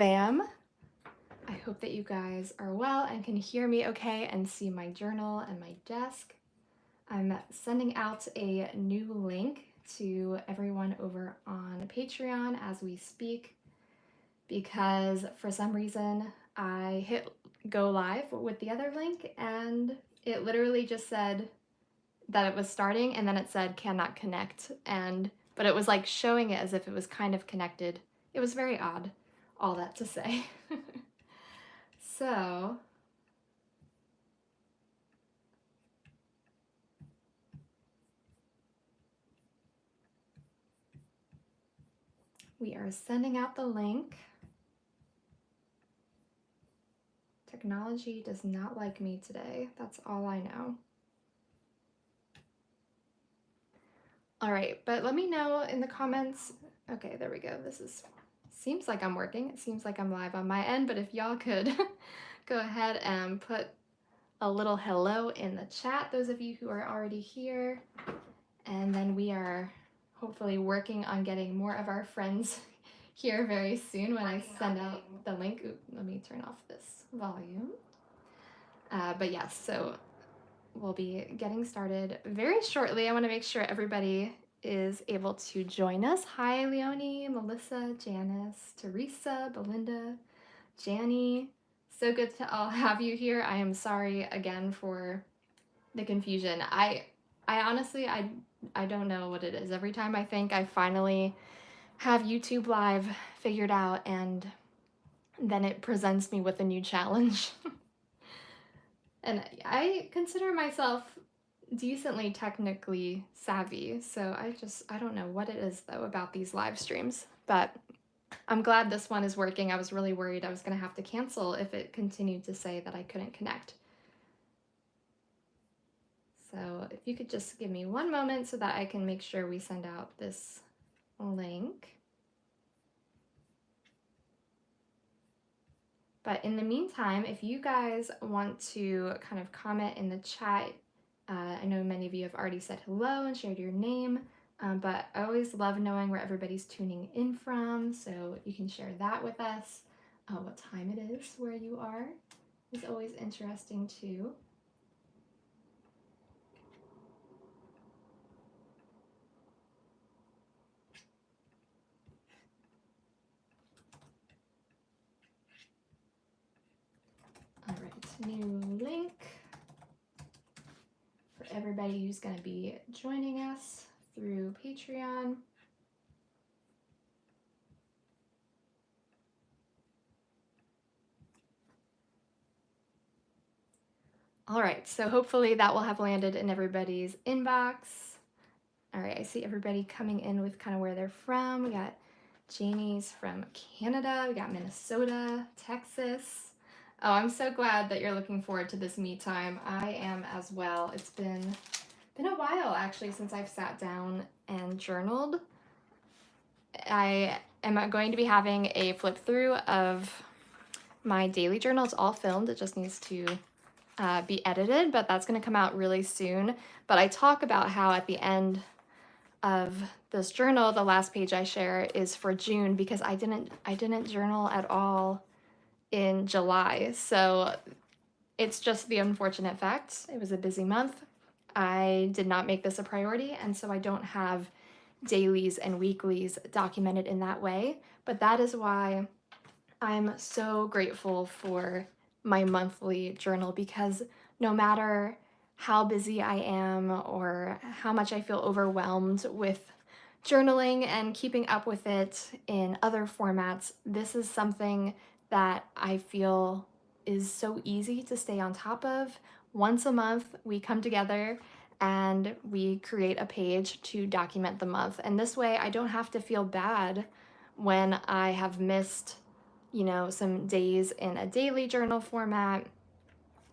Bam! I hope that you guys are well and can hear me okay and see my journal and my desk. I'm sending out a new link to everyone over on Patreon as we speak because for some reason I hit go live with the other link and it literally just said that it was starting and then it said cannot connect, but it was like showing it as if it was kind of connected. It was very odd, all that to say. So we are sending out the link. Technology does not like me today. That's all I know. All right, but let me know in the comments. Okay, there we go. Seems like I'm working. It seems like I'm live on my end, but if y'all could go ahead and put a little hello in the chat, those of you who are already here. And then we are hopefully working on getting more of our friends here very soon when I send out the link. Ooh, let me turn off this volume. But yes, so we'll be getting started very shortly. I want to make sure everybody is able to join us. Hi, Leonie, Melissa, Janice, Teresa, Belinda, Janie. So good to all have you here. I am sorry again for the confusion. I honestly, I don't know what it is. Every time I think I finally have YouTube Live figured out, and then it presents me with a new challenge. And I consider myself decently technically savvy, so I don't know what it is though about these live streams, but I'm glad this one is working. I was really worried I was gonna have to cancel if it continued to say that I couldn't connect. So if you could just give me one moment so that I can make sure we send out this link. But in the meantime, if you guys want to kind of comment in the chat, I know many of you have already said hello and shared your name, but I always love knowing where everybody's tuning in from, so you can share that with us. What time it is where you are is always interesting too. All right, new link for everybody who's going to be joining us through Patreon. All right, so hopefully that will have landed in everybody's inbox. All right, I see everybody coming in with kind of where they're from. We got Janie's from Canada. We got Minnesota, Texas. Oh, I'm so glad that you're looking forward to this me time. I am as well. It's been a while actually since I've sat down and journaled. I am going to be having a flip through of my daily journal. It's all filmed. It just needs to be edited, but that's going to come out really soon. But I talk about how at the end of this journal, the last page I share is for June because I didn't journal at all in July. So it's just the unfortunate fact. It was a busy month. I did not make this a priority, and so I don't have dailies and weeklies documented in that way. But that is why I'm so grateful for my monthly journal, because no matter how busy I am or how much I feel overwhelmed with journaling and keeping up with it in other formats, this is something that I feel is so easy to stay on top of. Once a month, we come together and we create a page to document the month. And this way, I don't have to feel bad when I have missed, some days in a daily journal format,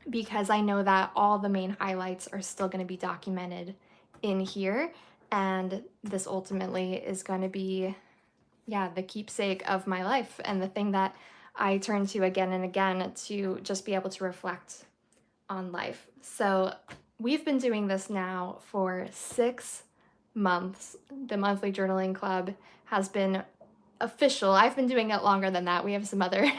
because I know that all the main highlights are still going to be documented in here. And this ultimately is going to be, the keepsake of my life and the thing that I turn to again and again to just be able to reflect on life. So we've been doing this now for 6 months. The monthly journaling club has been official. I've been doing it longer than that. We have some other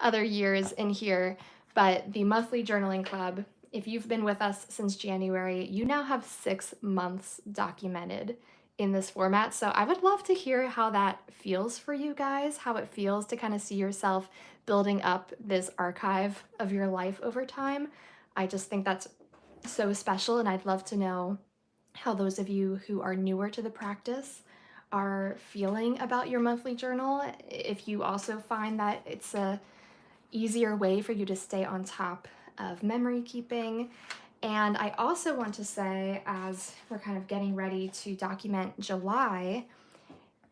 other years in here, but the monthly journaling club, if you've been with us since January, you now have 6 months documented in this format. So I would love to hear how that feels for you guys, how it feels to kind of see yourself building up this archive of your life over time. I just think that's so special, and I'd love to know how those of you who are newer to the practice are feeling about your monthly journal. If you also find that it's a easier way for you to stay on top of memory keeping. And I also want to say, as we're kind of getting ready to document July,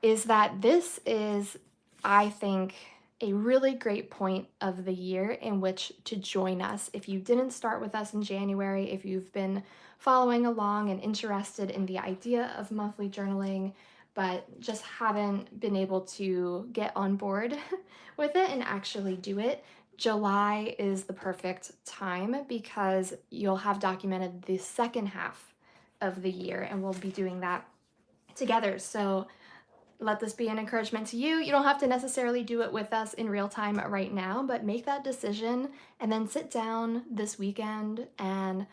is that this is, I think, a really great point of the year in which to join us. If you didn't start with us in January, if you've been following along and interested in the idea of monthly journaling, but just haven't been able to get on board with it and actually do it, July is the perfect time because you'll have documented the second half of the year, and we'll be doing that together. So let this be an encouragement to you. You don't have to necessarily do it with us in real time right now, but make that decision and then sit down this weekend and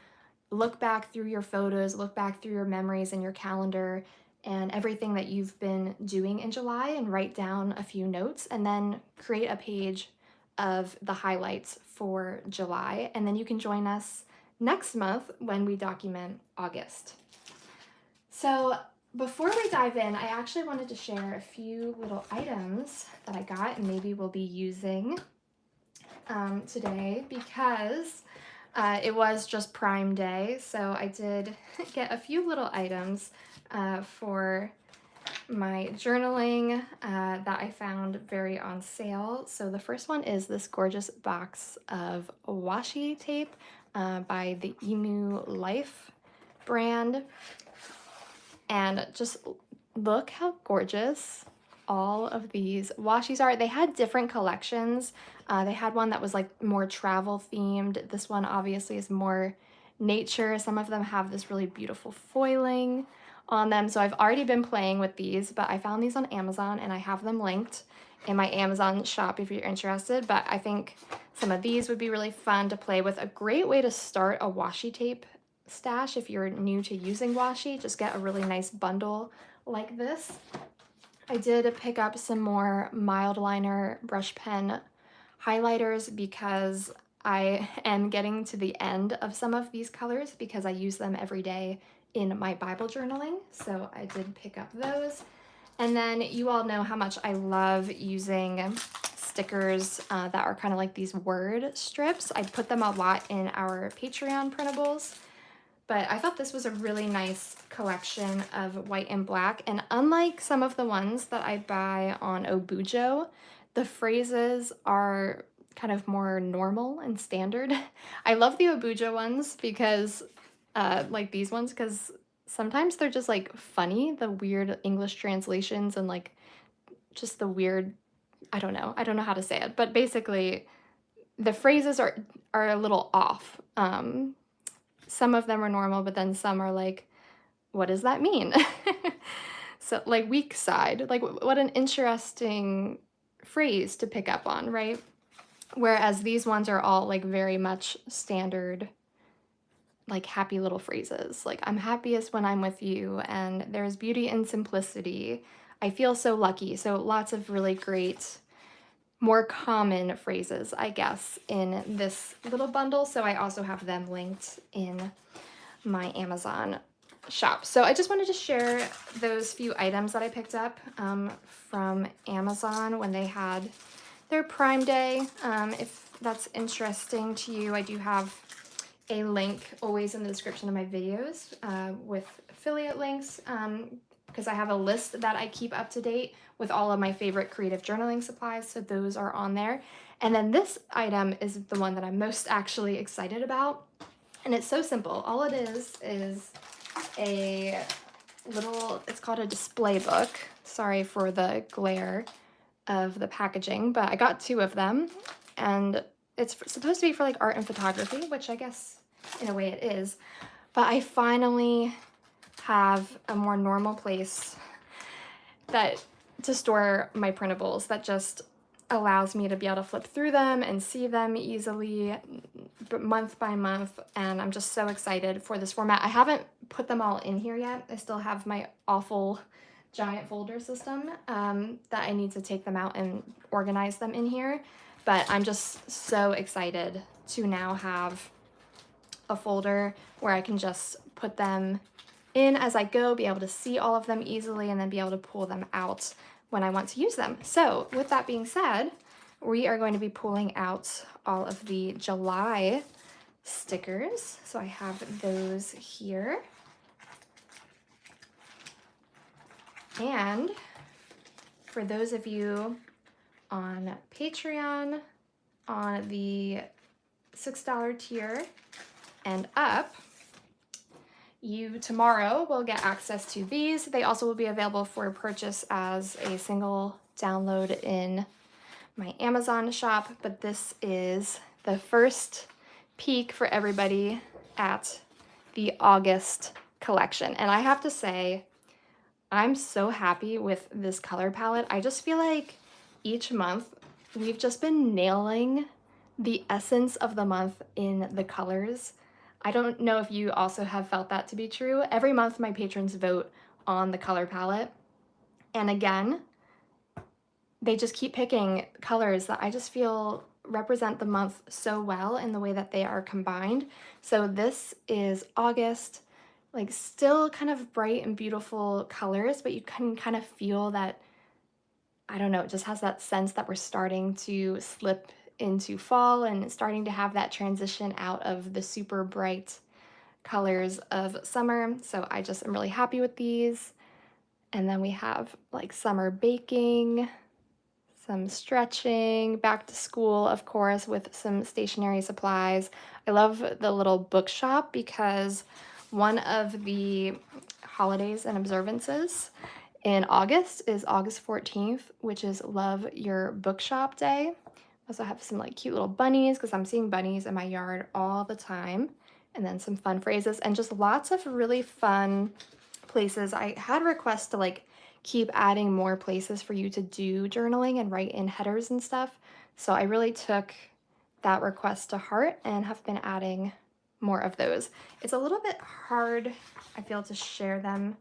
look back through your photos, look back through your memories and your calendar and everything that you've been doing in July, and write down a few notes, and then create a page of the highlights for July. And then you can join us next month when we document August. So before we dive in, I actually wanted to share a few little items that I got and maybe we'll be using today, because it was just Prime Day. So I did get a few little items for my journaling that I found very on sale. So the first one is this gorgeous box of washi tape by the Emu Life brand. And just look how gorgeous all of these washis are. They had different collections. They had one that was like more travel themed. This one obviously is more nature. Some of them have this really beautiful foiling on them. So I've already been playing with these, but I found these on Amazon and I have them linked in my Amazon shop if you're interested. But I think some of these would be really fun to play with. A great way to start a washi tape stash if you're new to using washi. Just get a really nice bundle like this. I did pick up some more mild liner brush pen highlighters because I am getting to the end of some of these colors because I use them every day in my Bible journaling. So I did pick up those. And then you all know how much I love using stickers that are kind of like these word strips. I put them a lot in our Patreon printables. But I thought this was a really nice collection of white and black. And unlike some of the ones that I buy on Obujo, the phrases are kind of more normal and standard. I love the Obujo ones because, like these ones, because sometimes they're just like funny, the weird English translations and like just the weird, I don't know how to say it, but basically the phrases are a little off. Some of them are normal, but then some are like, what does that mean? So like weak side, like what an interesting phrase to pick up on, right? Whereas these ones are all like very much standard, like happy little phrases. Like, I'm happiest when I'm with you, and there's beauty in simplicity. I feel so lucky. So lots of really great, more common phrases, I guess, in this little bundle. So I also have them linked in my Amazon shop. So I just wanted to share those few items that I picked up from Amazon when they had their Prime Day. If that's interesting to you, I do have a link always in the description of my videos with affiliate links, because I have a list that I keep up to date with all of my favorite creative journaling supplies, so those are on there. And then this item is the one that I'm most actually excited about, and it's so simple. All it is a little, it's called a display book. Sorry for the glare of the packaging, but I got 2 of them, and it's supposed to be for like art and photography, which I guess in a way it is, but I finally have a more normal place that to store my printables that just allows me to be able to flip through them and see them easily month by month, and I'm just so excited for this format. I haven't put them all in here yet. I still have my awful giant folder system that I need to take them out and organize them in here, but I'm just so excited to now have a folder where I can just put them in as I go, be able to see all of them easily, and then be able to pull them out when I want to use them. So with that being said, we are going to be pulling out all of the July stickers. So I have those here. And for those of you on Patreon, on the $6 tier and up, you tomorrow will get access to these. They also will be available for purchase as a single download in my Amazon shop, but this is the first peek for everybody at the August collection. And I have to say, I'm so happy with this color palette. I just feel like each month we've just been nailing the essence of the month in the colors. I don't know if you also have felt that to be true. Every month my patrons vote on the color palette. And again, they just keep picking colors that I just feel represent the month so well in the way that they are combined. So this is August, like still kind of bright and beautiful colors, but you can kind of feel that, I don't know, it just has that sense that we're starting to slip into fall and starting to have that transition out of the super bright colors of summer. So I just am really happy with these. And then we have like summer baking, some stretching, back to school, of course, with some stationery supplies. I love the little bookshop because one of the holidays and observances in August is August 14th, which is Love Your Bookshop Day. Also have some like cute little bunnies because I'm seeing bunnies in my yard all the time. And then some fun phrases and just lots of really fun places. I had requests to like keep adding more places for you to do journaling and write in headers and stuff. So I really took that request to heart and have been adding more of those. It's a little bit hard, I feel, to share them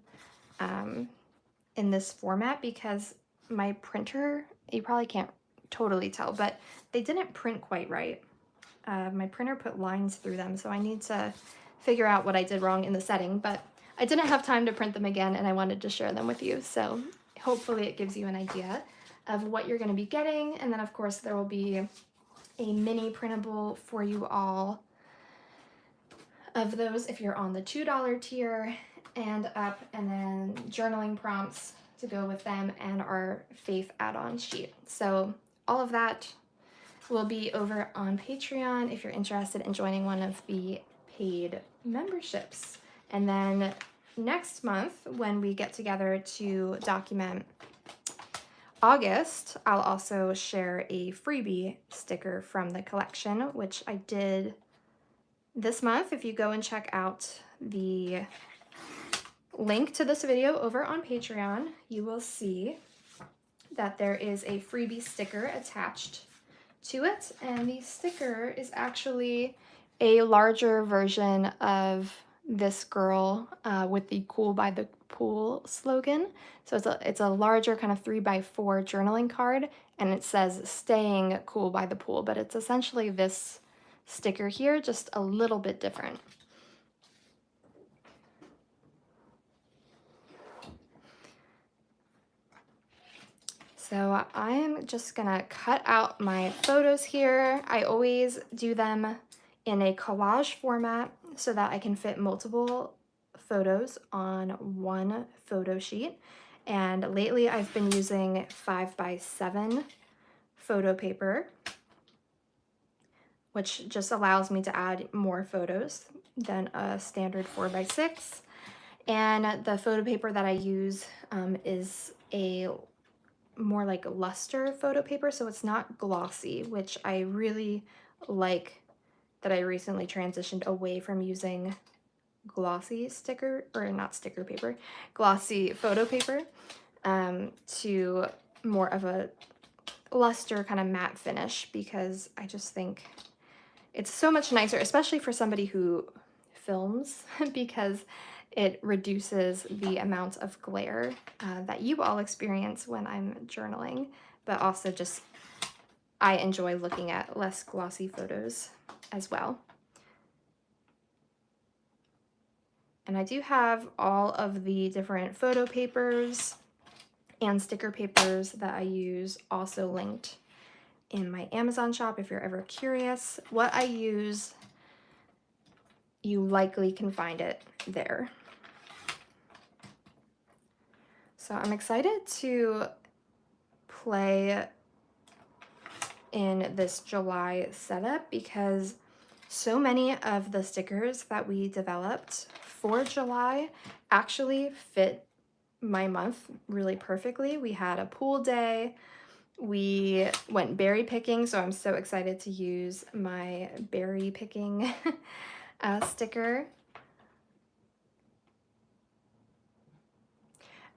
in this format because my printer, you probably can't totally tell, but they didn't print quite right. My printer put lines through them, so I need to figure out what I did wrong in the setting, but I didn't have time to print them again and I wanted to share them with you. So hopefully it gives you an idea of what you're going to be getting. And then of course there will be a mini printable for you all of those if you're on the $2 tier and up, and then journaling prompts to go with them and our faith add-on sheet. So all of that will be over on Patreon if you're interested in joining one of the paid memberships. And then next month, when we get together to document August, I'll also share a freebie sticker from the collection, which I did this month. If you go and check out the link to this video over on Patreon, you will see that there is a freebie sticker attached to it, and the sticker is actually a larger version of this girl with the Cool by the Pool slogan. So it's a larger kind of 3x4 journaling card, and it says staying cool by the pool, but it's essentially this sticker here, just a little bit different. So I am just gonna cut out my photos here. I always do them in a collage format so that I can fit multiple photos on one photo sheet. And lately I've been using 5x7 photo paper, which just allows me to add more photos than a standard 4x6. And the photo paper that I use is a more like luster photo paper, so it's not glossy, which I really like that I recently transitioned away from using glossy sticker, or not sticker paper, glossy photo paper. to more of a luster kind of matte finish, because I just think it's so much nicer, especially for somebody who films, because it reduces the amount of glare that you all experience when I'm journaling, but also just I enjoy looking at less glossy photos as well. And I do have all of the different photo papers and sticker papers that I use also linked in my Amazon shop if you're ever curious. What I use, you likely can find it there. So I'm excited to play in this July setup because so many of the stickers that we developed for July actually fit my month really perfectly. We had a pool day, we went berry picking, so I'm so excited to use my berry picking sticker.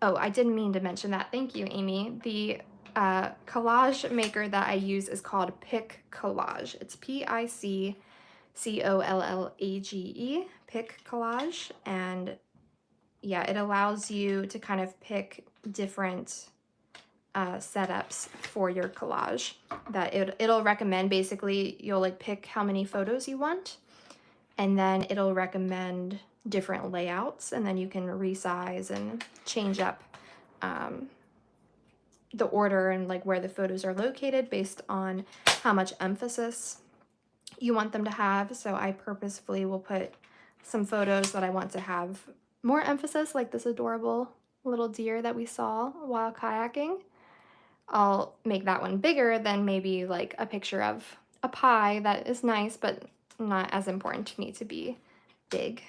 Oh, I didn't mean to mention that. Thank you, Amy. The collage maker that I use is called Pick Collage. It's Piccolage, Pick Collage. And yeah, it allows you to kind of pick different setups for your collage. That it'll recommend, basically, you'll like pick how many photos you want, and then it'll recommend different layouts, and then you can resize and change up the order and like where the photos are located based on how much emphasis you want them to have. So I purposefully will put some photos that I want to have more emphasis, like this adorable little deer that we saw while kayaking. I'll make that one bigger than maybe like a picture of a pie that is nice, but not as important to me to be big.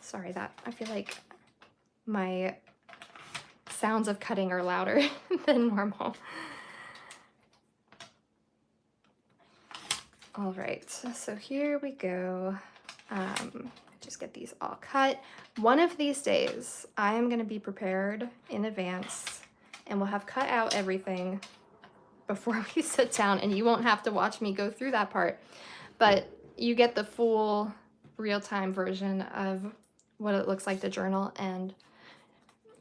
Sorry, that I feel like my sounds of cutting are louder than normal. All right, so here we go. Just get these all cut. One of these days, I am gonna be prepared in advance and we'll have cut out everything before we sit down, and you won't have to watch me go through that part, but you get the full real-time version of what it looks like to journal, and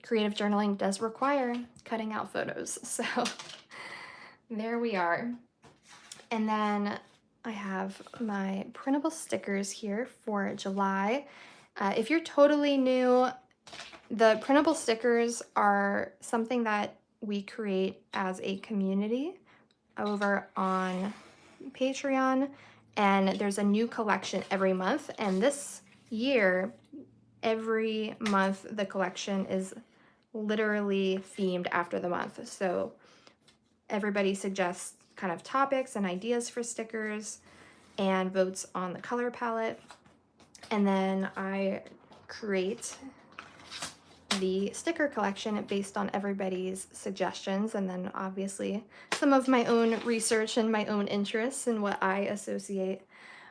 creative journaling does require cutting out photos. So there we are. And then I have my printable stickers here for July. If you're totally new, the printable stickers are something that we create as a community over on Patreon, and there's a new collection every month. And this year, every month, the collection is literally themed after the month. So everybody suggests kind of topics and ideas for stickers and votes on the color palette. And then I create the sticker collection based on everybody's suggestions, and then obviously some of my own research and my own interests and what I associate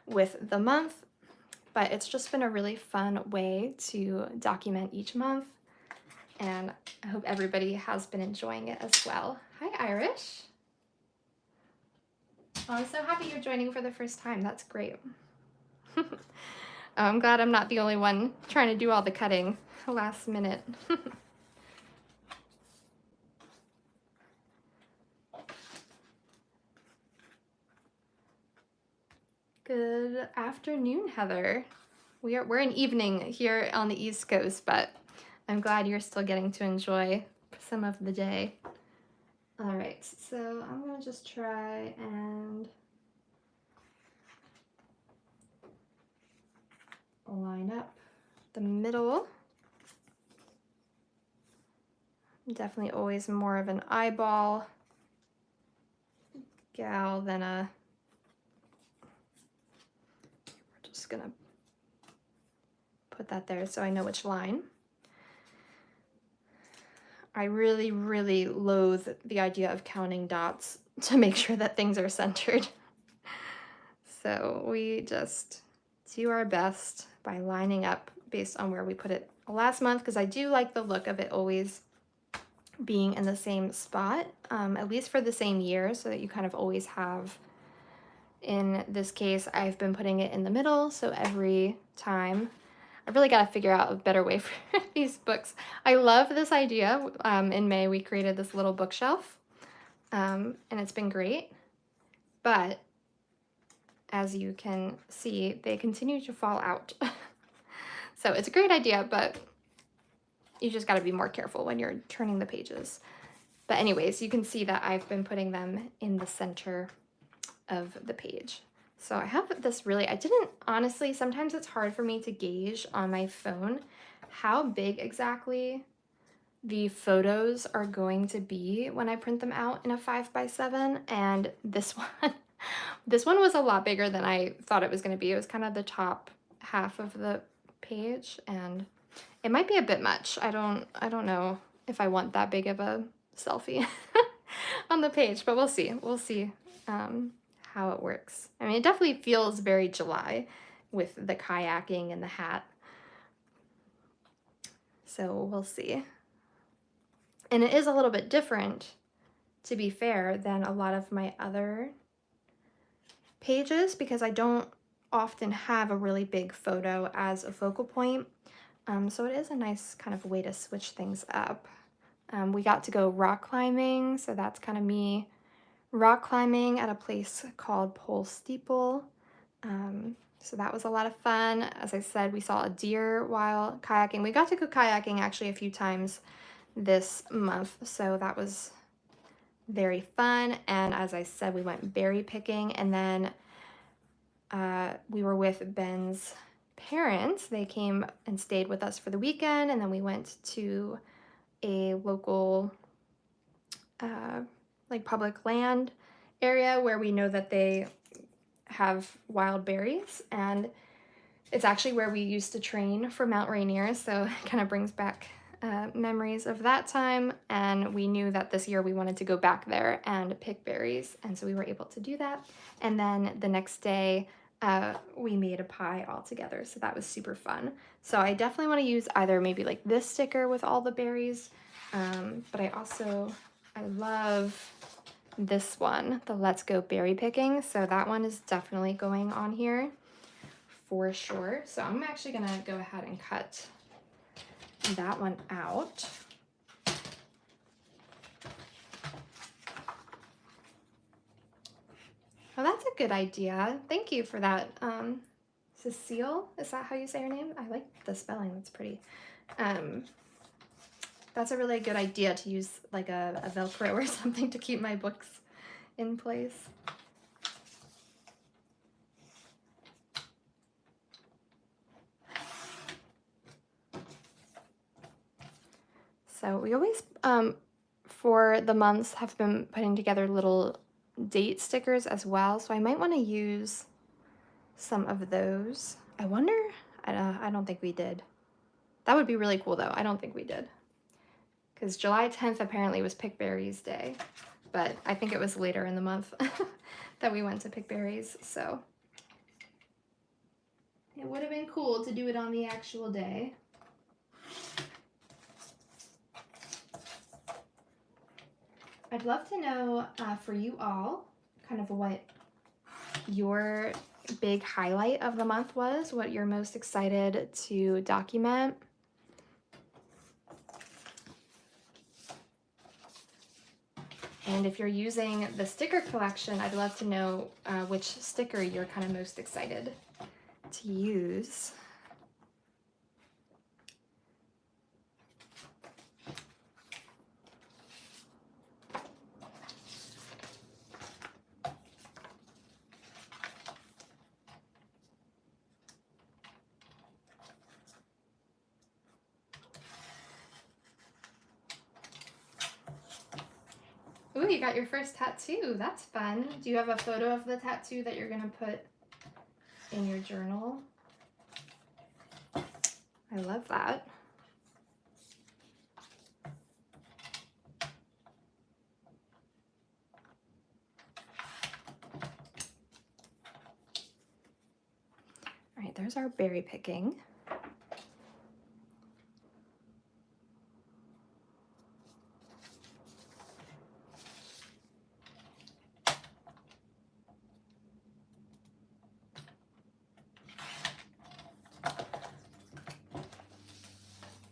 with the month. But it's just been a really fun way to document each month, and I hope everybody has been enjoying it as well. Hi, Irish. Oh, I'm so happy you're joining for the first time. That's great. I'm glad I'm not the only one trying to do all the cutting last minute. Good afternoon, Heather. We're in evening here on the East Coast, but I'm glad you're still getting to enjoy some of the day. All right, so I'm gonna just try and line up the middle. I'm definitely always more of an eyeball gal than a, we're just gonna put that there so I know which line. I really, really loathe the idea of counting dots to make sure that things are centered. So we just do our best by lining up based on where we put it last month, because I do like the look of it always being in the same spot, at least for the same year, so that you kind of always have, in this case, I've been putting it in the middle, so every time. I've really got to figure out a better way for these books. I love this idea. In May, we created this little bookshelf, and it's been great, but as you can see, they continue to fall out. So it's a great idea, but you just got to be more careful when you're turning the pages. But anyways, you can see that I've been putting them in the center of the page. So I have this really, I didn't, honestly, sometimes it's hard for me to gauge on my phone how big exactly the photos are going to be when I print them out in a 5x7. And this one, this one was a lot bigger than I thought it was going to be. It was kind of the top half of the page, and it might be a bit much. I don't know if I want that big of a selfie on the page, but we'll see. We'll see how it works. I mean, it definitely feels very July with the kayaking and the hat. So we'll see. And it is a little bit different, to be fair, than a lot of my other pages, because I don't often have a really big photo as a focal point. So it is a nice kind of way to switch things up. We got to go rock climbing, so that's kind of me rock climbing at a place called Pole Steeple. So that was a lot of fun. As I said, we saw a deer while kayaking. We got to go kayaking actually a few times this month, so that was very fun. And as I said, we went berry picking, and then we were with Ben's parents. They came and stayed with us for the weekend, and then we went to a local like public land area where we know that they have wild berries, and it's actually where we used to train for Mount Rainier, so it kind of brings back memories of that time. And we knew that this year we wanted to go back there and pick berries, and so we were able to do that. And then the next day we made a pie all together, so that was super fun. So I definitely want to use either maybe like this sticker with all the berries, but I love this one, the Let's Go Berry Picking, so that one is definitely going on here for sure. So I'm actually gonna go ahead and cut that one out. Oh, that's a good idea. Thank you for that. Cecile, is that how you say your name? I like the spelling, that's pretty. That's a really good idea to use like a Velcro or something to keep my books in place. So we always, for the months, have been putting together little date stickers as well. So I might want to use some of those. I wonder, I don't think we did. That would be really cool though. I don't think we did. Because July 10th apparently was Pick Berries Day, but I think it was later in the month that we went to pick berries, so it would have been cool to do it on the actual day. I'd love to know for you all kind of what your big highlight of the month was, what you're most excited to document. And if you're using the sticker collection, I'd love to know which sticker you're kind of most excited to use. Ooh, you got your first tattoo. That's fun. Do you have a photo of the tattoo that you're gonna put in your journal? I love that. All right, there's here's our berry picking.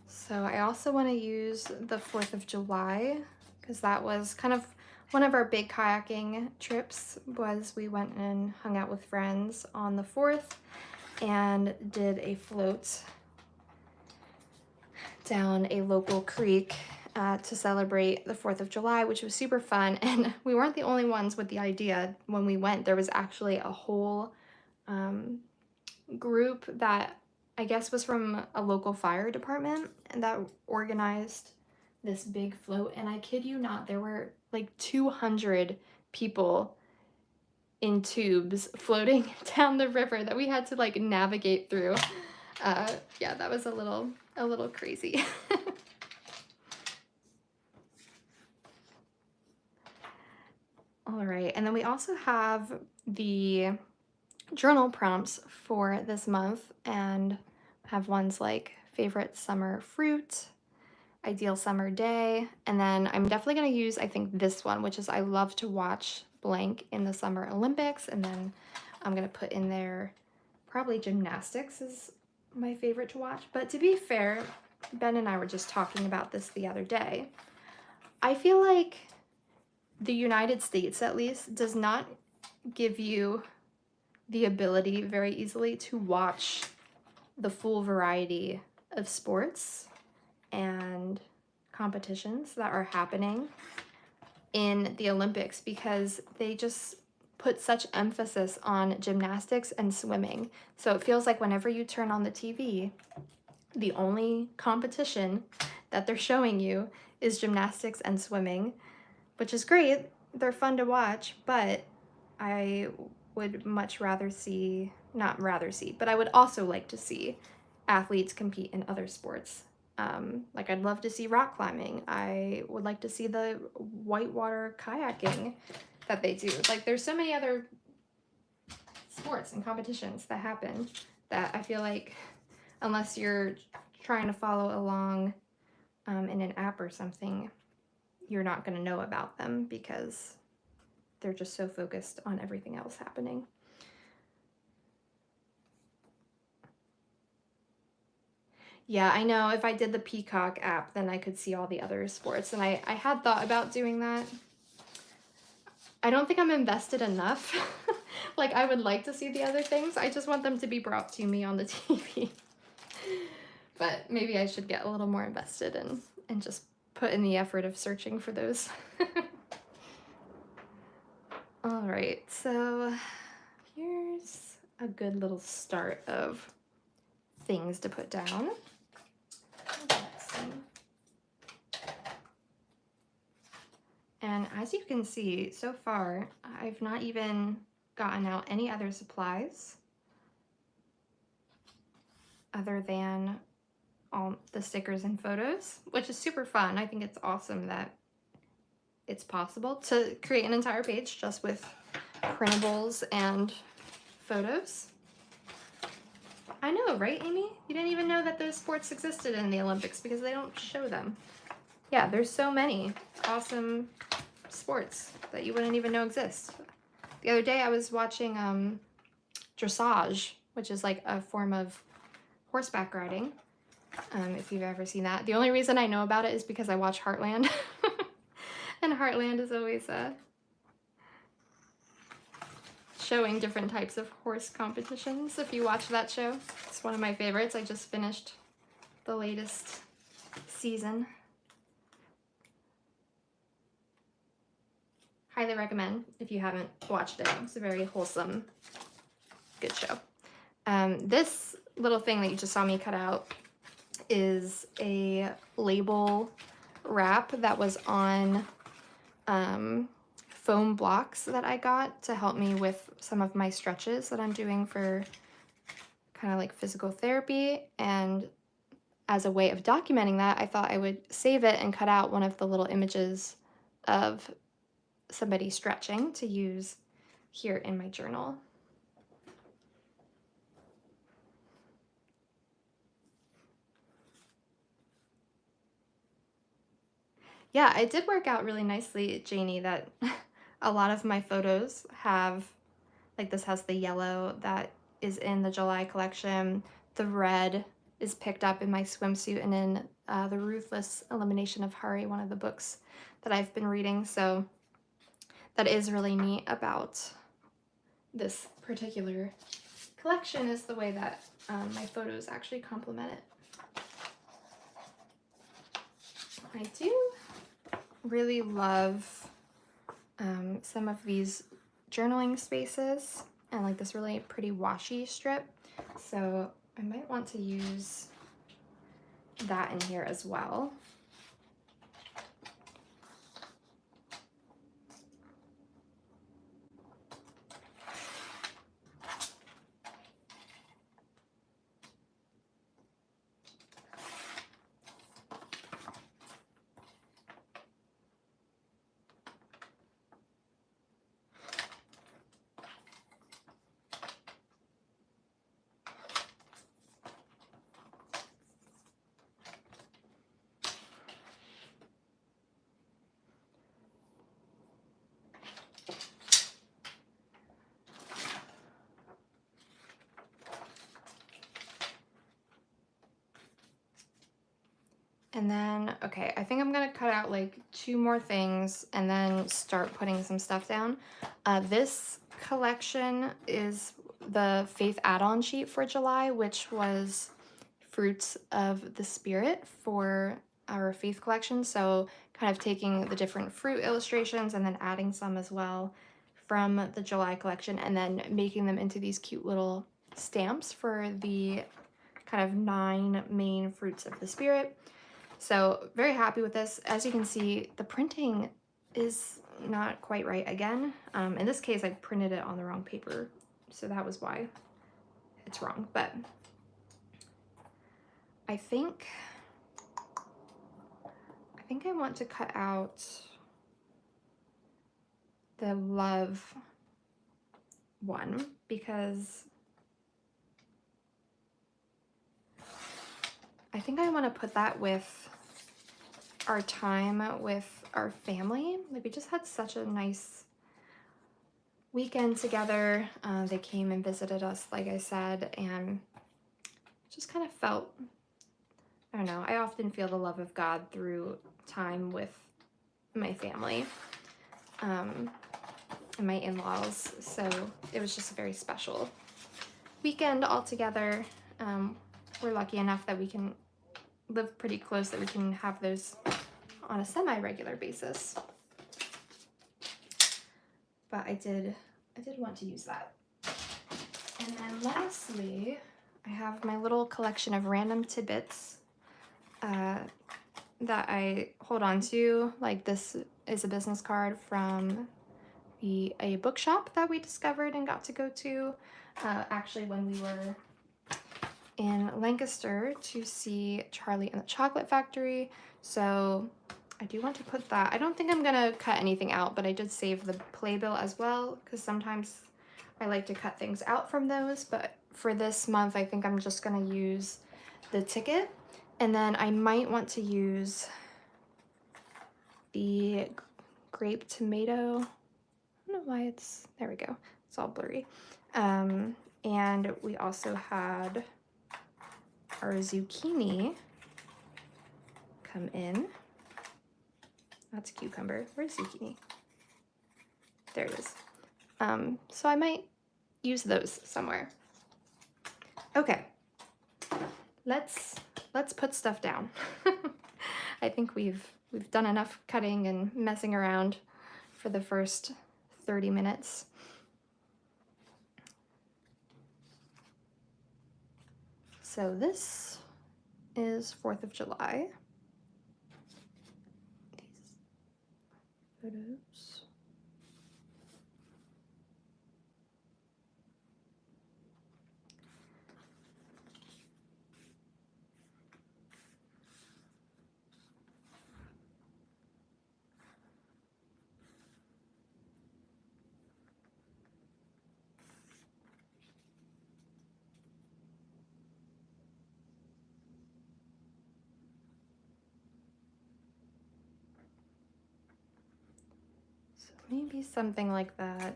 So I also want to use the 4th of July because that was kind of one of our big kayaking trips. Was we went and hung out with friends on the 4th and did a float down a local creek to celebrate the 4th of July, which was super fun. And we weren't the only ones with the idea. When we went, there was actually a whole group that I guess was from a local fire department and that organized this big float. And I kid you not, there were like 200 people in tubes floating down the river that we had to like navigate through. Yeah, that was a little crazy. All right, and then we also have the journal prompts for this month and have ones like favorite summer fruit, ideal summer day, and then I'm definitely going to use, I think, this one, which is I love to watch blank in the Summer Olympics, and then I'm going to put in there probably gymnastics is my favorite to watch. But to be fair, Ben and I were just talking about this the other day. I feel like the United States, at least, does not give you the ability very easily to watch the full variety of sports and competitions that are happening in the Olympics because they just put such emphasis on gymnastics and swimming. So it feels like whenever you turn on the TV, the only competition that they're showing you is gymnastics and swimming, which is great. They're fun to watch, but I would much rather see, not rather see, but I would also like to see athletes compete in other sports. Like I'd love to see rock climbing. I would like to see the whitewater kayaking that they do. Like there's so many other sports and competitions that happen that I feel like unless you're trying to follow along in an app or something, you're not going to know about them because they're just so focused on everything else happening. Yeah, I know if I did the Peacock app, then I could see all the other sports. And I had thought about doing that. I don't think I'm invested enough. Like, I would like to see the other things. I just want them to be brought to me on the TV. But maybe I should get a little more invested and just put in the effort of searching for those. All right, so here's a good little start of things to put down. And as you can see, so far, I've not even gotten out any other supplies other than all the stickers and photos, which is super fun. I think it's awesome that it's possible to create an entire page just with printables and photos. I know, right, Amy? You didn't even know that those sports existed in the Olympics because they don't show them. Yeah, there's so many awesome sports that you wouldn't even know exist. The other day I was watching dressage, which is like a form of horseback riding, if you've ever seen that. The only reason I know about it is because I watch Heartland. And Heartland is always showing different types of horse competitions. If you watch that show, it's one of my favorites. I just finished the latest season. Highly recommend if you haven't watched it. It's a very wholesome, good show. This little thing that you just saw me cut out is a label wrap that was on foam blocks that I got to help me with some of my stretches that I'm doing for kind of like physical therapy. And as a way of documenting that, I thought I would save it and cut out one of the little images of somebody stretching to use here in my journal. Yeah, it did work out really nicely, Janie, that a lot of my photos have, like this has the yellow that is in the July collection. The red is picked up in my swimsuit and in The Ruthless Elimination of Hari, one of the books that I've been reading. So that is really neat about this particular collection, is the way that my photos actually complement it. I do really love some of these journaling spaces and like this really pretty washi strip. So I might want to use that in here as well. And then, okay, I think I'm gonna cut out like 2 more things and then start putting some stuff down. This collection is the Faith add-on sheet for July, which was Fruits of the Spirit for our Faith collection. So kind of taking the different fruit illustrations and then adding some as well from the July collection and then making them into these cute little stamps for the kind of 9 main fruits of the Spirit. So very happy with this. As you can see, the printing is not quite right again. In this case, I printed it on the wrong paper, so that was why it's wrong. But I think I want to cut out the love one because I think I want to put that with our time with our family. Like, we just had such a nice weekend together. They came and visited us, like I said, and just kind of felt, I don't know, I often feel the love of God through time with my family and my in-laws. So it was just a very special weekend all together. We're lucky enough that we can live pretty close, that we can have those on a semi-regular basis. But I did want to use that. And then lastly, I have my little collection of random tidbits that I hold on to. Like, this is a business card from a bookshop that we discovered and got to go to actually when we were in Lancaster to see Charlie and the Chocolate Factory. So I do want to put that. I don't think I'm gonna cut anything out, but I did save the playbill as well because sometimes I like to cut things out from those. But for this month, I think I'm just gonna use the ticket, and then I might want to use the grape tomato. I don't know why it's, there we go. It's all blurry. And we also had our zucchini come in. That's cucumber. Where's zucchini? There it is. So I might use those somewhere. Okay, let's put stuff down. I think we've done enough cutting and messing around for the first 30 minutes. So this is 4th of July. These photos. Maybe something like that.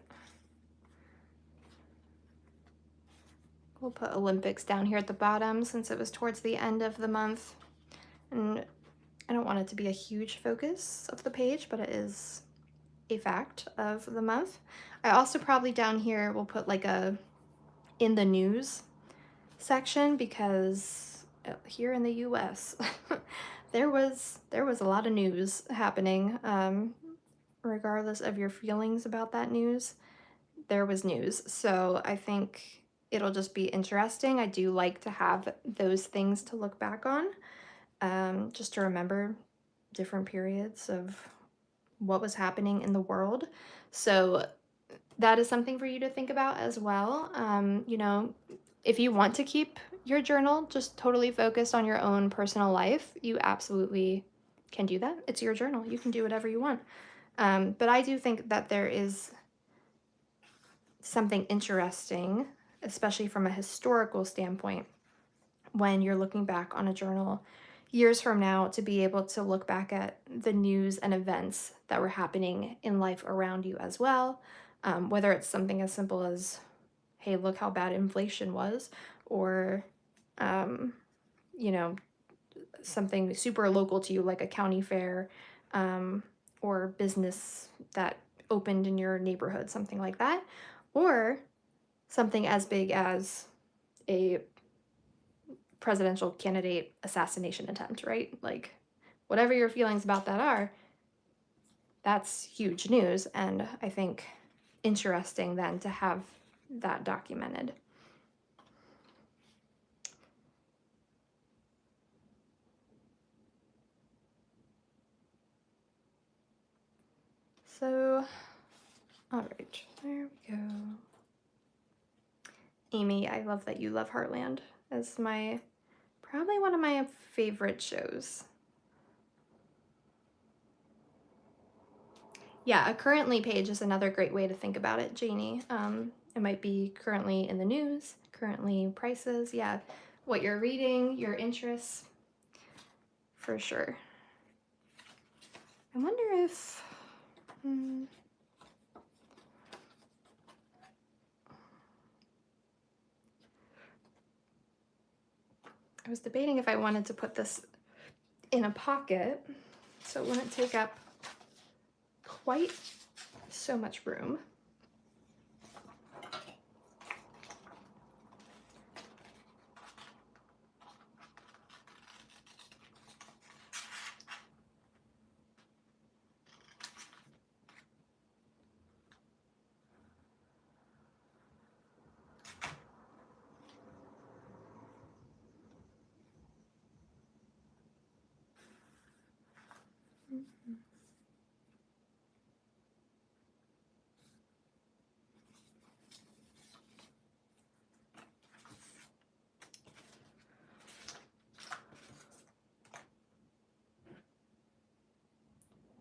We'll put Olympics down here at the bottom since it was towards the end of the month. And I don't want it to be a huge focus of the page, but it is a fact of the month. I also probably down here will put like a in the news section, because here in the US there was a lot of news happening. Regardless of your feelings about that news, there was news. So I think it'll just be interesting. I do like to have those things to look back on, just to remember different periods of what was happening in the world. So that is something for you to think about as well. You know, if you want to keep your journal just totally focused on your own personal life, you absolutely can do that. It's your journal. You can do whatever you want. But I do think that there is something interesting, especially from a historical standpoint, when you're looking back on a journal years from now, to be able to look back at the news and events that were happening in life around you as well. Whether it's something as simple as, hey, look how bad inflation was, or, you know, something super local to you like a county fair, or business that opened in your neighborhood, something like that, or something as big as a presidential candidate assassination attempt, right? Like, whatever your feelings about that are, that's huge news, and I think interesting then to have that documented. So, all right, there we go. Amy, I love that you love Heartland as probably one of my favorite shows. Yeah, a currently page is another great way to think about it, Janie. It might be currently in the news, currently prices, yeah, what you're reading, your interests, for sure. I wonder if, I was debating if I wanted to put this in a pocket so it wouldn't take up quite so much room.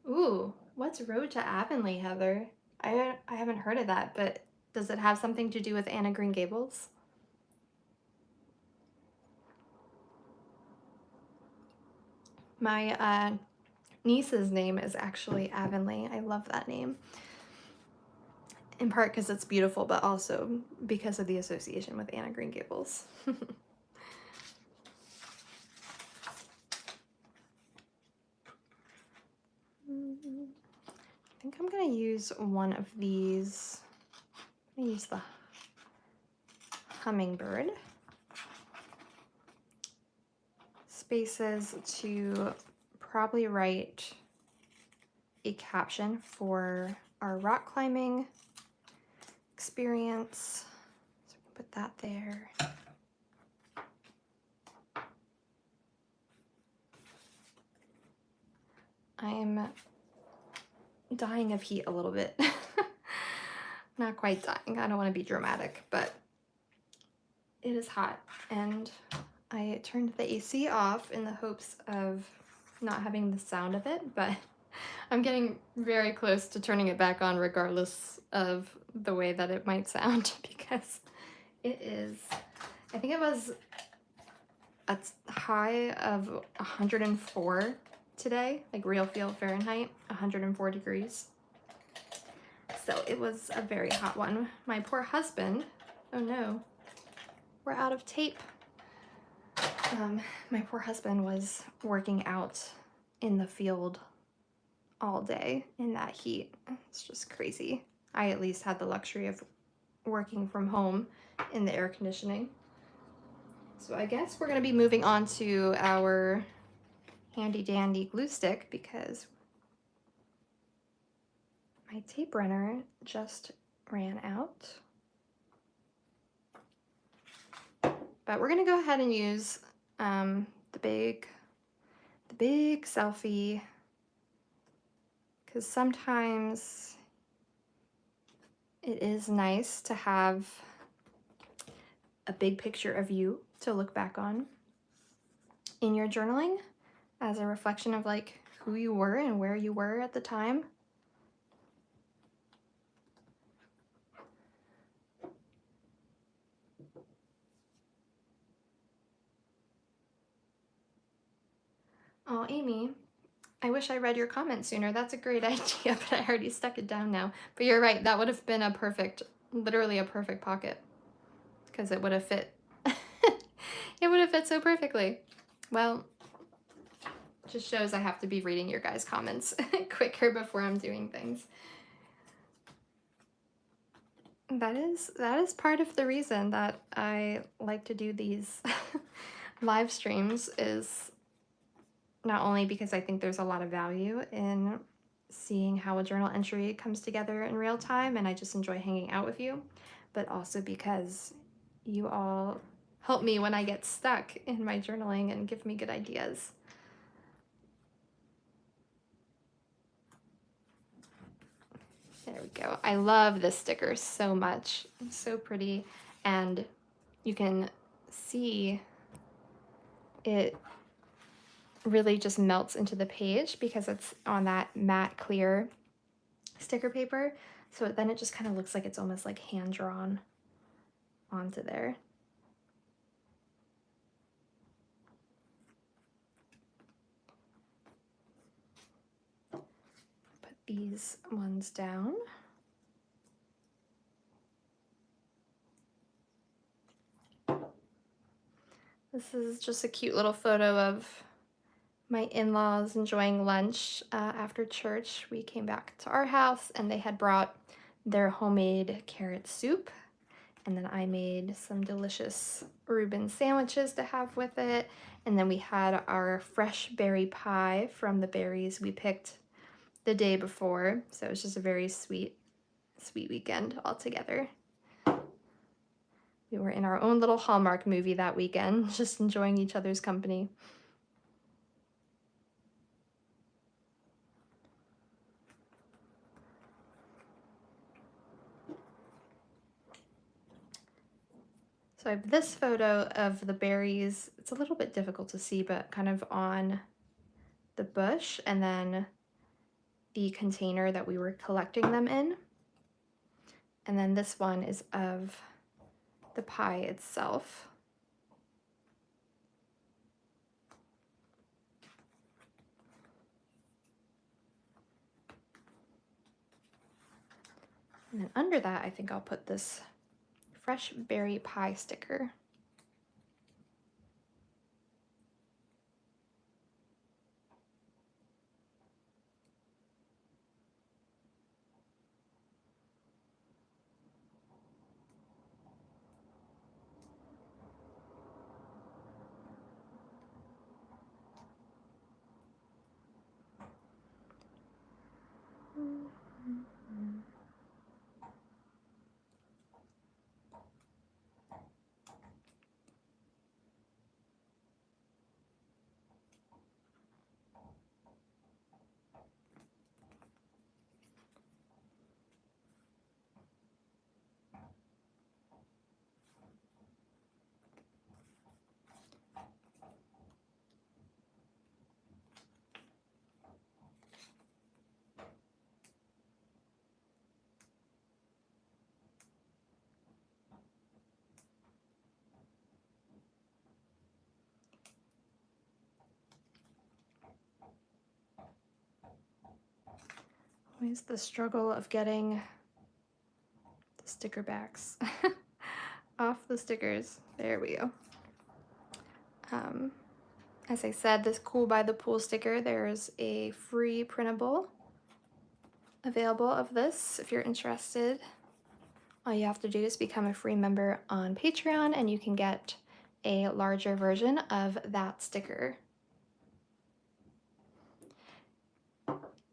Ooh, what's Road to Avonlea, Heather? I haven't heard of that, but does it have something to do with Anne of Green Gables? My niece's name is actually Avonlea. I love that name. In part because it's beautiful, but also because of the association with Anne of Green Gables. I think I'm gonna use one of these. I'm gonna use the hummingbird spaces to probably write a caption for our rock climbing experience. So we can put that there. I'm dying of heat a little bit. Not quite dying. I don't want to be dramatic, but it is hot, and I turned the AC off in the hopes of not having the sound of it, but I'm getting very close to turning it back on regardless of the way that it might sound, because it is, I think it was a high of 104 today, like real feel Fahrenheit, 104 degrees. So it was a very hot one. My poor husband, oh no, we're out of tape. My poor husband was working out in the field all day in that heat. It's just crazy. I at least had the luxury of working from home in the air conditioning. So I guess we're going to be moving on to our handy dandy glue stick because my tape runner just ran out. But we're going to go ahead and use the big selfie, because sometimes it is nice to have a big picture of you to look back on in your journaling as a reflection of like who you were and where you were at the time. Oh, Amy, I wish I read your comment sooner. That's a great idea, but I already stuck it down now. But you're right, that would have been a perfect, literally a perfect pocket, because it would have fit. It would have fit so perfectly. Well, just shows I have to be reading your guys' comments quicker before I'm doing things. That is part of the reason that I like to do these live streams, is not only because I think there's a lot of value in seeing how a journal entry comes together in real time, and I just enjoy hanging out with you, but also because you all help me when I get stuck in my journaling and give me good ideas. There we go. I love this sticker so much. It's so pretty, and you can see it really just melts into the page because it's on that matte clear sticker paper. So then it just kind of looks like it's almost like hand drawn onto there. Put these ones down. This is just a cute little photo of my in-laws enjoying lunch after church. We came back to our house and they had brought their homemade carrot soup, and then I made some delicious Reuben sandwiches to have with it, and then we had our fresh berry pie from the berries we picked the day before. So it was just a very sweet weekend all together. We were in our own little Hallmark movie that weekend, just enjoying each other's company. So I have this photo of the berries. It's a little bit difficult to see, but kind of on the bush, and then the container that we were collecting them in. And then this one is of the pie itself. And then under that, I think I'll put this fresh berry pie sticker. Always the struggle of getting sticker backs off the stickers. There we go. As I said, this Cool by the Pool sticker, there's a free printable available of this if you're interested. All you have to do is become a free member on Patreon and you can get a larger version of that sticker.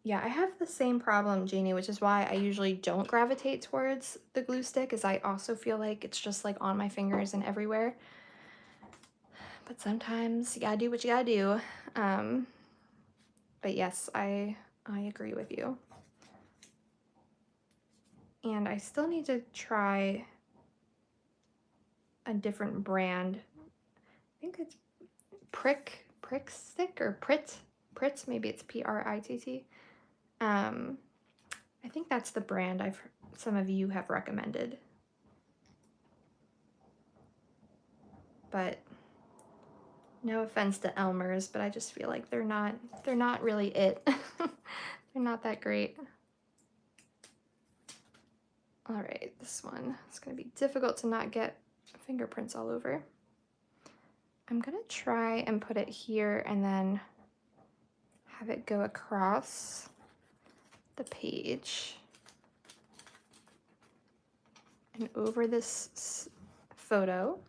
Yeah, I have the same problem, Jeannie, which is why I usually don't gravitate towards the glue stick, is I also feel like it's just like on my fingers and everywhere. But sometimes you gotta do what you gotta do. But yes, I agree with you. And I still need to try a different brand. I think it's Prick Stick or Prit, maybe it's P-R-I-T-T. I think that's the brand some of you have recommended. But no offense to Elmer's, but I just feel like they're not really it. They're not that great. All right, this one, it's gonna be difficult to not get fingerprints all over. I'm gonna try and put it here and then have it go across the page and over this photo.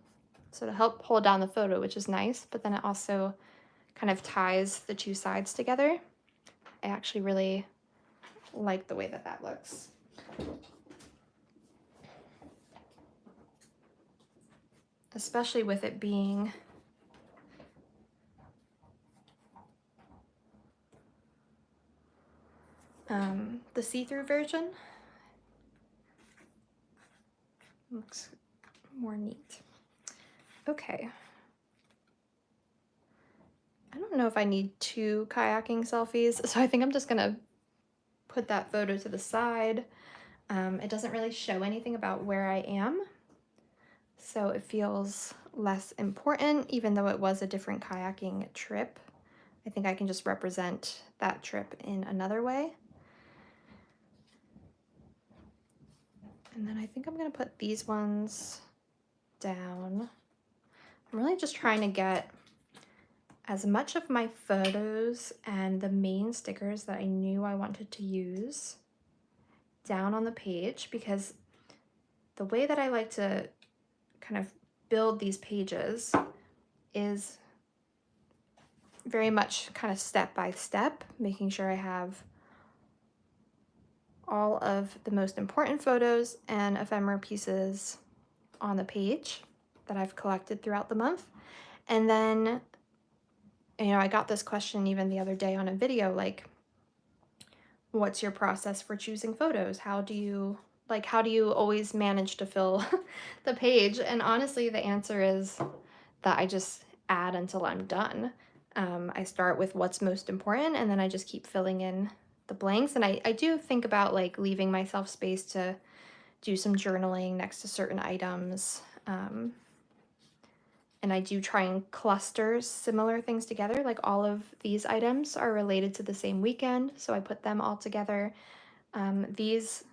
So to help hold down the photo, which is nice, but then it also kind of ties the two sides together. I actually really like the way that looks. Especially with it being the see-through version. Looks more neat. Okay. I don't know if I need 2 kayaking selfies, so I think I'm just gonna put that photo to the side. It doesn't really show anything about where I am, so it feels less important, even though it was a different kayaking trip. I think I can just represent that trip in another way. And then I think I'm gonna put these ones down. I'm really just trying to get as much of my photos and the main stickers that I knew I wanted to use down on the page, because the way that I like to kind of build these pages is very much kind of step by step, making sure I have all of the most important photos and ephemera pieces on the page that I've collected throughout the month. And then, you know, I got this question even the other day on a video, like, what's your process for choosing photos? How do you always manage to fill the page? And honestly, the answer is that I just add until I'm done. I start with what's most important, and then I just keep filling in the blanks. And I do think about like leaving myself space to do some journaling next to certain items. And I do try and cluster similar things together. Like all of these items are related to the same weekend, so I put them all together. These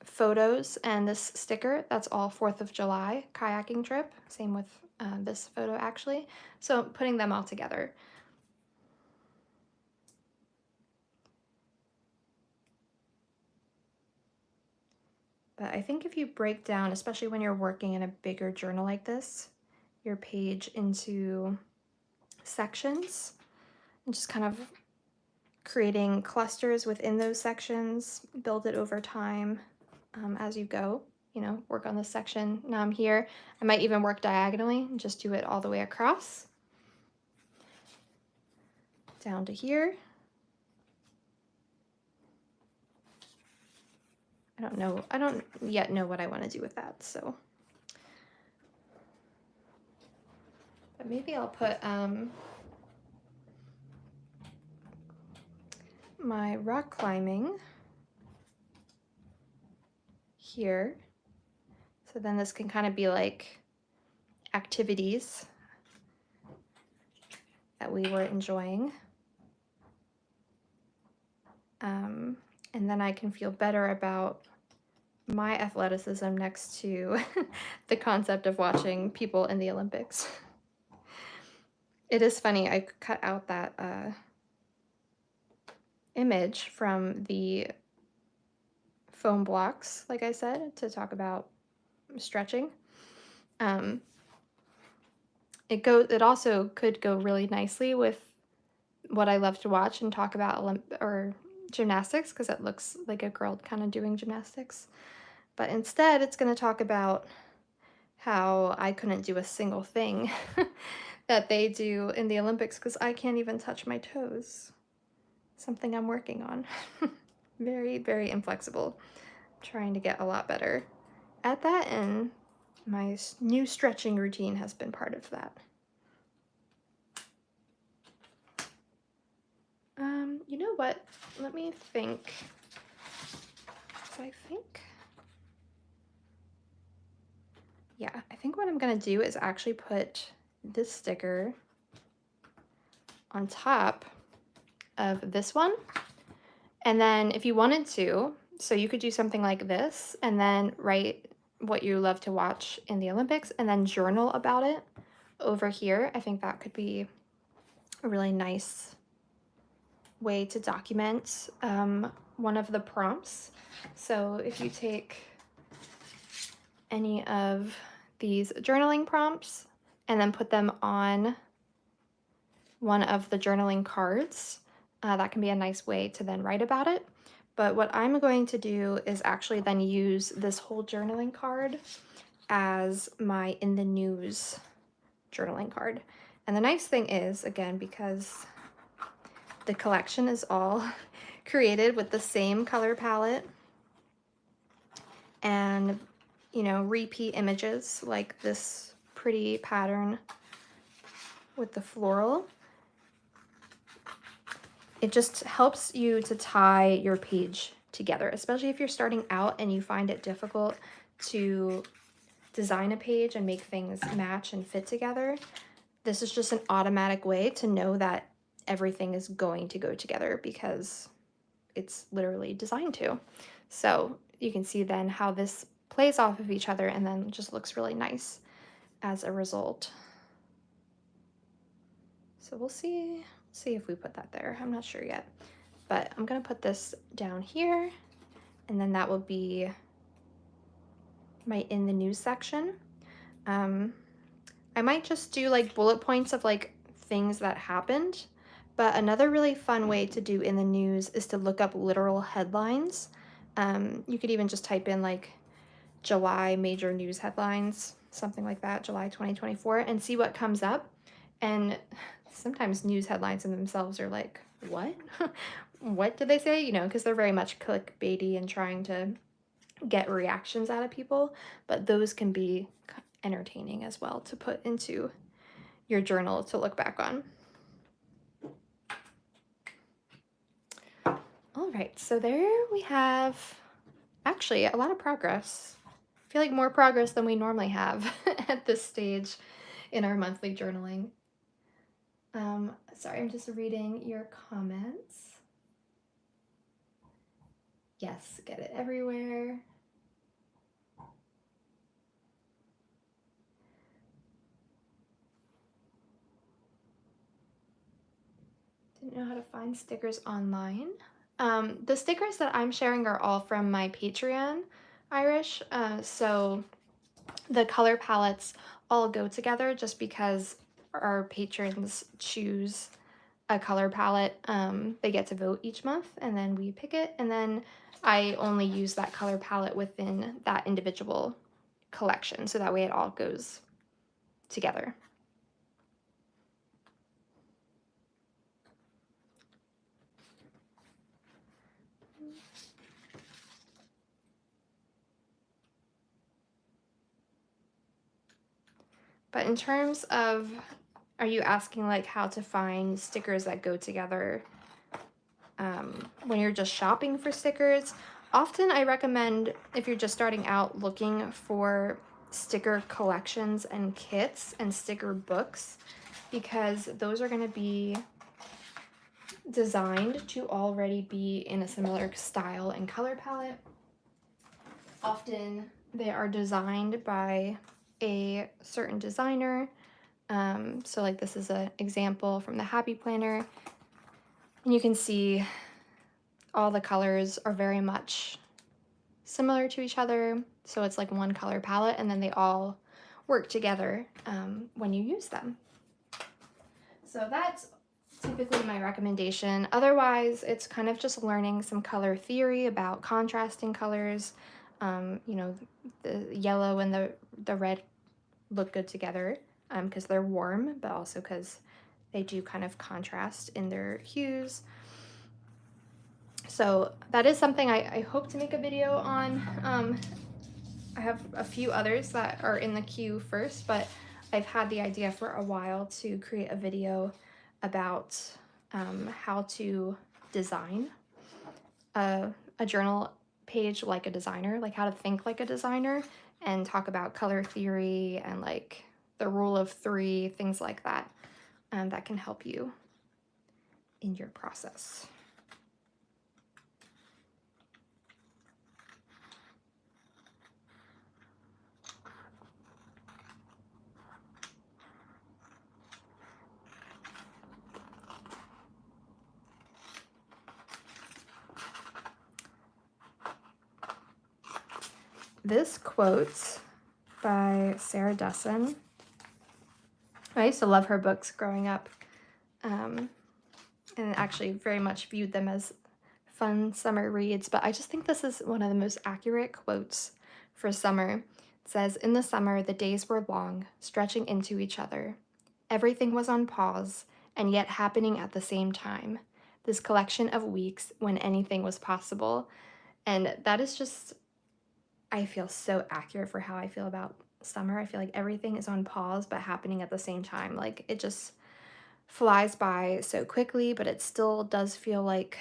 photos and this sticker, that's all 4th of July kayaking trip. Same with this photo actually. So putting them all together. But I think if you break down, especially when you're working in a bigger journal like this, your page into sections and just kind of creating clusters within those sections, build it over time as you go, you know, work on this section. Now I'm here. I might even work diagonally and just do it all the way across down to here. I don't yet know what I want to do with that, so. But maybe I'll put my rock climbing here. So then this can kind of be like activities that we were enjoying. And then I can feel better about my athleticism next to the concept of watching people in the Olympics. It is funny, I cut out that image from the foam blocks, like I said, to talk about stretching. It also could go really nicely with what I love to watch and talk about gymnastics, because it looks like a girl kind of doing gymnastics. But instead, it's going to talk about how I couldn't do a single thing that they do in the Olympics because I can't even touch my toes. Something I'm working on. Very, very inflexible. Trying to get a lot better at that, and my new stretching routine has been part of that. You know what? Let me think. I think what I'm gonna do is actually put this sticker on top of this one. And then if you wanted to, so you could do something like this and then write what you love to watch in the Olympics and then journal about it over here. I think that could be a really nice way to document one of the prompts. So if you take any of these journaling prompts and then put them on one of the journaling cards, that can be a nice way to then write about it. But what I'm going to do is actually then use this whole journaling card as my in the news journaling card. And the nice thing is, again, because the collection is all created with the same color palette and, you know, repeat images like this pretty pattern with the floral, it just helps you to tie your page together, especially if you're starting out and you find it difficult to design a page and make things match and fit together. This is just an automatic way to know that everything is going to go together because it's literally designed to. So you can see then how this plays off of each other and then just looks really nice as a result. So we'll see if we put that there. I'm not sure yet, but I'm gonna put this down here, and then that will be my in the news section. I might just do like bullet points of like things that happened, but another really fun way to do in the news is to look up literal headlines. You could even just type in like July major news headlines, something like that, July 2024, and see what comes up. And sometimes news headlines in themselves are like, what? What did they say? You know, because they're very much clickbaity and trying to get reactions out of people, but those can be entertaining as well to put into your journal to look back on. All right, so there we have actually a lot of progress. I feel like more progress than we normally have at this stage in our monthly journaling. Sorry, I'm just reading your comments. Yes, get it everywhere. Didn't know how to find stickers online. The stickers that I'm sharing are all from my Patreon, Irish. So the color palettes all go together just because our patrons choose a color palette. They get to vote each month and then we pick it, and then I only use that color palette within that individual collection, so that way it all goes together. But in terms of, are you asking like how to find stickers that go together when you're just shopping for stickers? Often I recommend, if you're just starting out, looking for sticker collections and kits and sticker books, because those are going to be designed to already be in a similar style and color palette. Often they are designed by a certain designer. So like this is an example from the Happy Planner. And you can see all the colors are very much similar to each other. So it's like one color palette, and then they all work together when you use them. So that's typically my recommendation. Otherwise, it's kind of just learning some color theory about contrasting colors. You know, the yellow and the red look good together because they're warm, but also because they do kind of contrast in their hues. So that is something I hope to make a video on. I have a few others that are in the queue first, but I've had the idea for a while to create a video about how to design a journal page like a designer, like how to think like a designer, and talk about color theory and like the rule of three, things like that, that can help you in your process. This quote by Sarah Dussin. I used to love her books growing up, and actually very much viewed them as fun summer reads, but I just think this is one of the most accurate quotes for summer. It says, "In the summer, the days were long, stretching into each other. Everything was on pause, and yet happening at the same time. This collection of weeks when anything was possible." And that is just, I feel so accurate for how I feel about summer. I feel like everything is on pause, but happening at the same time. Like it just flies by so quickly, but it still does feel like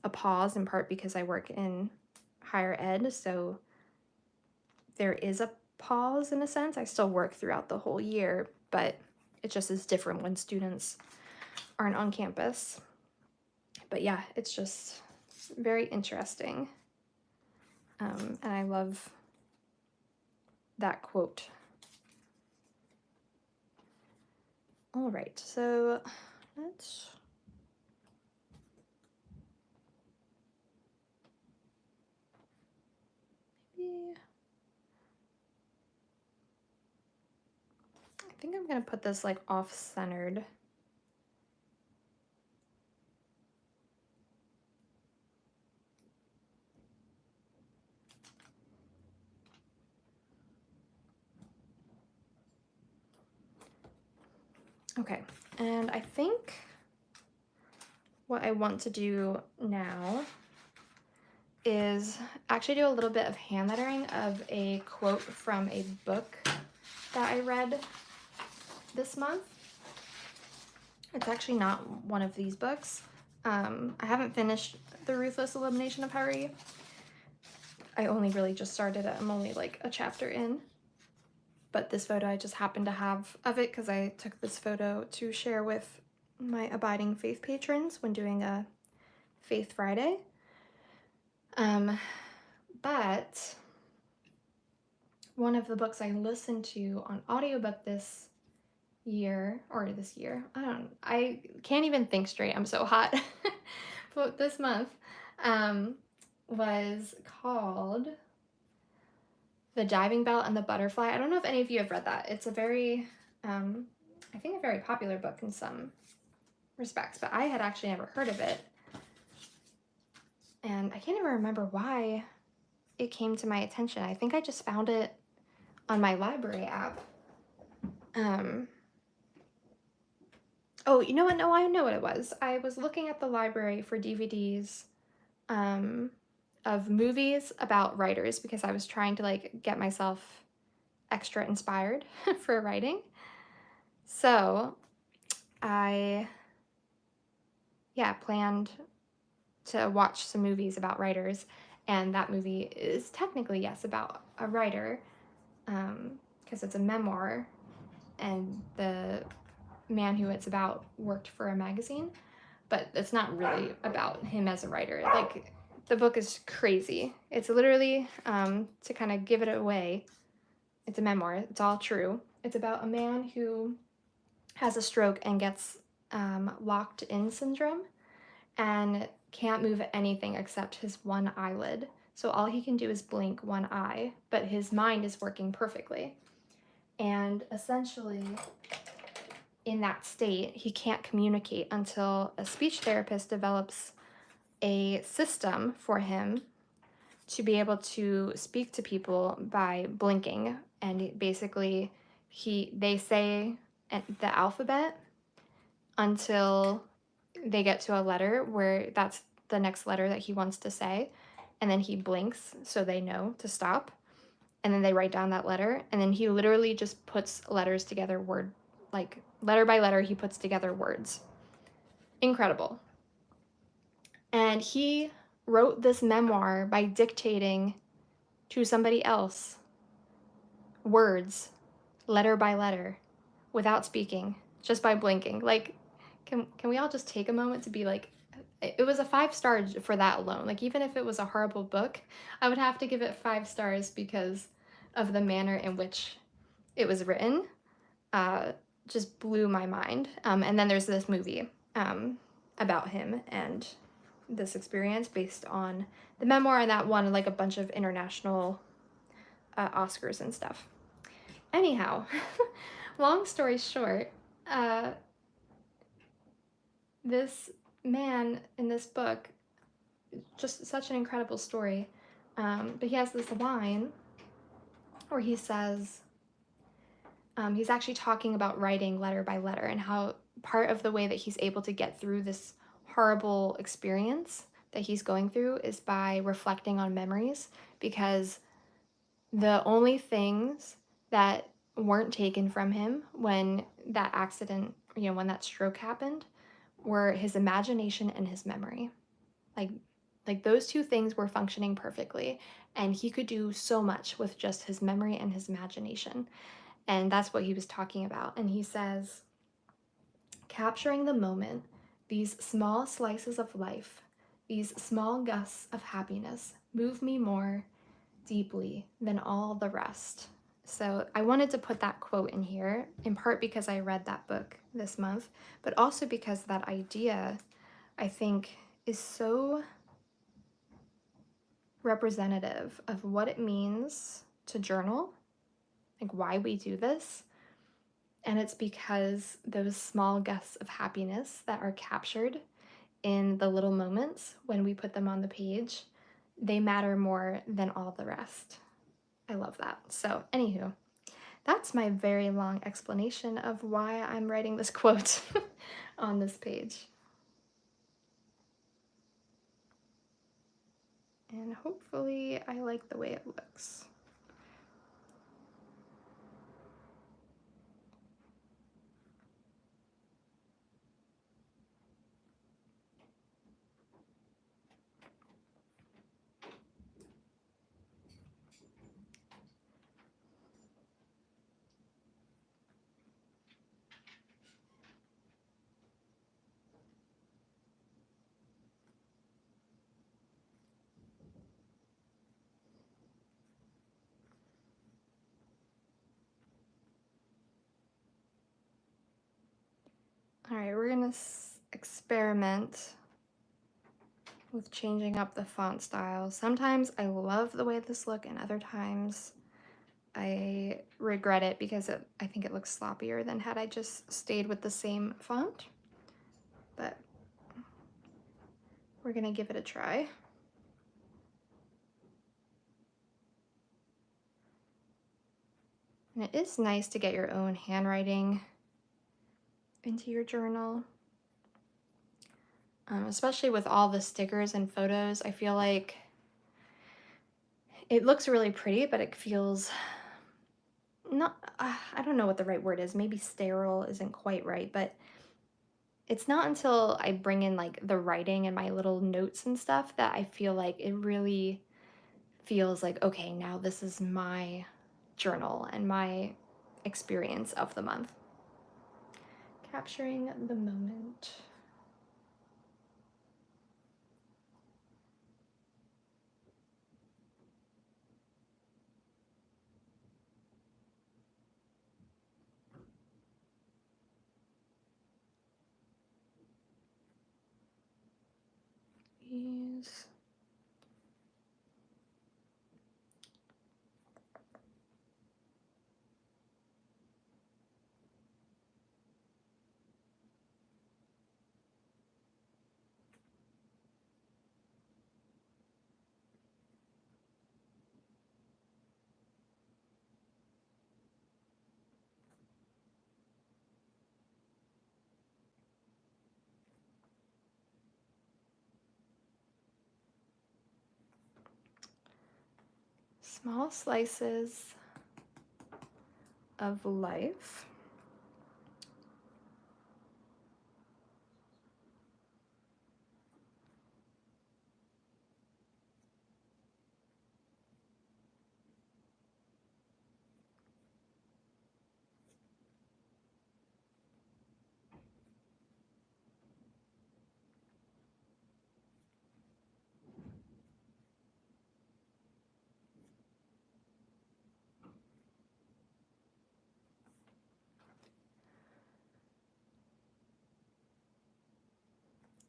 a pause, in part because I work in higher ed, so there is a pause in a sense. I still work throughout the whole year, but it just is different when students aren't on campus. But yeah, it's just very interesting. And I love that quote. All right, so let's maybe, I think I'm gonna put this like off-centered. Okay, and I think what I want to do now is actually do a little bit of hand lettering of a quote from a book that I read this month. It's actually not one of these books. I haven't finished The Ruthless Elimination of Hurry. I only really just started it. I'm only like a chapter in. But this photo I just happened to have of it because I took this photo to share with my Abiding Faith patrons when doing a Faith Friday. But one of the books I listened to on audiobook this year, I can't even think straight, I'm so hot, but this month, was called The Diving Bell and the Butterfly. I don't know if any of you have read that. It's a very, I think a very popular book in some respects, but I had actually never heard of it. And I can't even remember why it came to my attention. I think I just found it on my library app. Oh, you know what? No, I know what it was. I was looking at the library for DVDs of movies about writers because I was trying to like get myself extra inspired for writing. So I, planned to watch some movies about writers, and that movie is technically, yes, about a writer, because it's a memoir, and the man who it's about worked for a magazine, but it's not really about him as a writer. Like, The book is crazy. It's literally, to kind of give it away, it's a memoir. It's all true. It's about a man who has a stroke and gets locked in syndrome and can't move anything except his one eyelid. So all he can do is blink one eye, but his mind is working perfectly. And essentially, in that state, he can't communicate until a speech therapist develops a system for him to be able to speak to people by blinking. And basically, they say the alphabet until they get to a letter where that's the next letter that he wants to say, and then he blinks so they know to stop, and then they write down that letter, and then he literally just puts letters together, like letter by letter, he puts together words. Incredible. And he wrote this memoir by dictating to somebody else words, letter by letter, without speaking, just by blinking. Like, can we all just take a moment to be like, it was a 5 stars for that alone. Like, even if it was a horrible book, I would have to give it 5 stars because of the manner in which it was written. Just blew my mind. And then there's this movie about him and this experience based on the memoir, and that won like a bunch of international Oscars and stuff. Anyhow, long story short, this man in this book, just such an incredible story, but he has this line where he says, he's actually talking about writing letter by letter and how part of the way that he's able to get through this horrible experience that he's going through is by reflecting on memories, because the only things that weren't taken from him when that accident, when that stroke happened, were his imagination and his memory. Like those two things were functioning perfectly, and he could do so much with just his memory and his imagination. And that's what he was talking about. And he says, capturing the moment, these small slices of life, these small gusts of happiness move me more deeply than all the rest. So I wanted to put that quote in here, in part because I read that book this month, but also because that idea, I think, is so representative of what it means to journal, like why we do this. And it's because those small gusts of happiness that are captured in the little moments when we put them on the page, they matter more than all the rest. I love that. So, anywho, that's my very long explanation of why I'm writing this quote on this page. And hopefully I like the way it looks. All right, we're gonna experiment with changing up the font style. Sometimes I love the way this looks, and other times I regret it because I think it looks sloppier than had I just stayed with the same font. But we're gonna give it a try. And it is nice to get your own handwriting into your journal. Especially with all the stickers and photos, I feel like it looks really pretty, but it feels not, I don't know what the right word is. Maybe sterile isn't quite right, but it's not until I bring in like the writing and my little notes and stuff that I feel like it really feels like, okay, now this is my journal and my experience of the month. Capturing the moment. eyes. Small slices of life.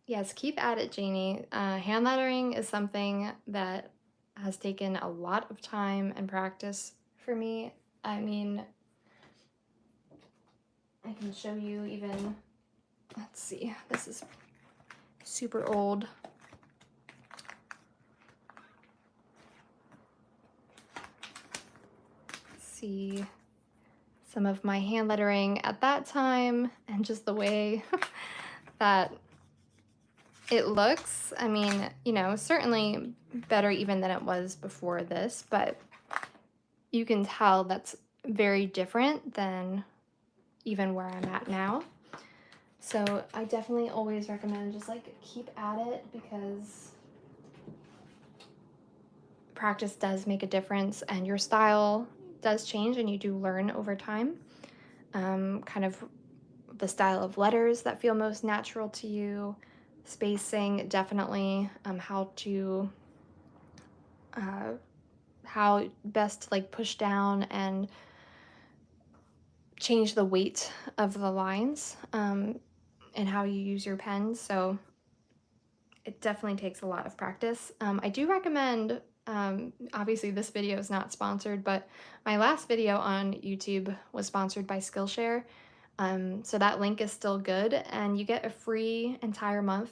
Yes, keep at it, Janie. Hand lettering is something that has taken a lot of time and practice for me. I mean, I can show you even, let's see, this is super old. See some of my hand lettering at that time and just the way that it looks. I mean, you know, certainly better even than it was before this, but you can tell that's very different than even where I'm at now. So I definitely always recommend just like keep at it, because practice does make a difference and your style does change and you do learn over time. Kind of the style of letters that feel most natural to you, spacing definitely, how best to like push down and change the weight of the lines, and how you use your pen. So it definitely takes a lot of practice. I do recommend, obviously this video is not sponsored, but my last video on YouTube was sponsored by Skillshare. So that link is still good, and you get a free entire month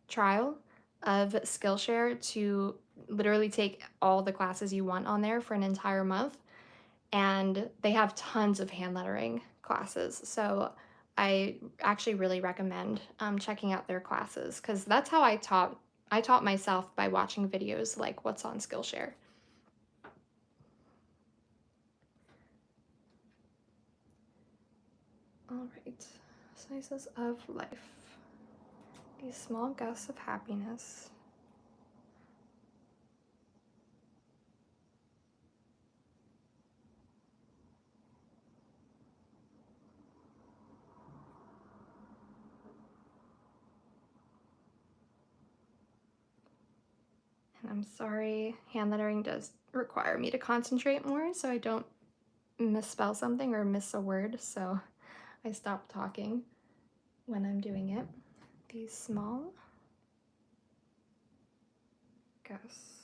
trial of Skillshare to literally take all the classes you want on there for an entire month. And they have tons of hand lettering classes. So I actually really recommend checking out their classes, because that's how I taught myself, by watching videos like what's on Skillshare. All right, slices of life. These small gusts of happiness. And I'm sorry, hand lettering does require me to concentrate more so I don't misspell something or miss a word, so I stop talking when I'm doing it. These small gusts.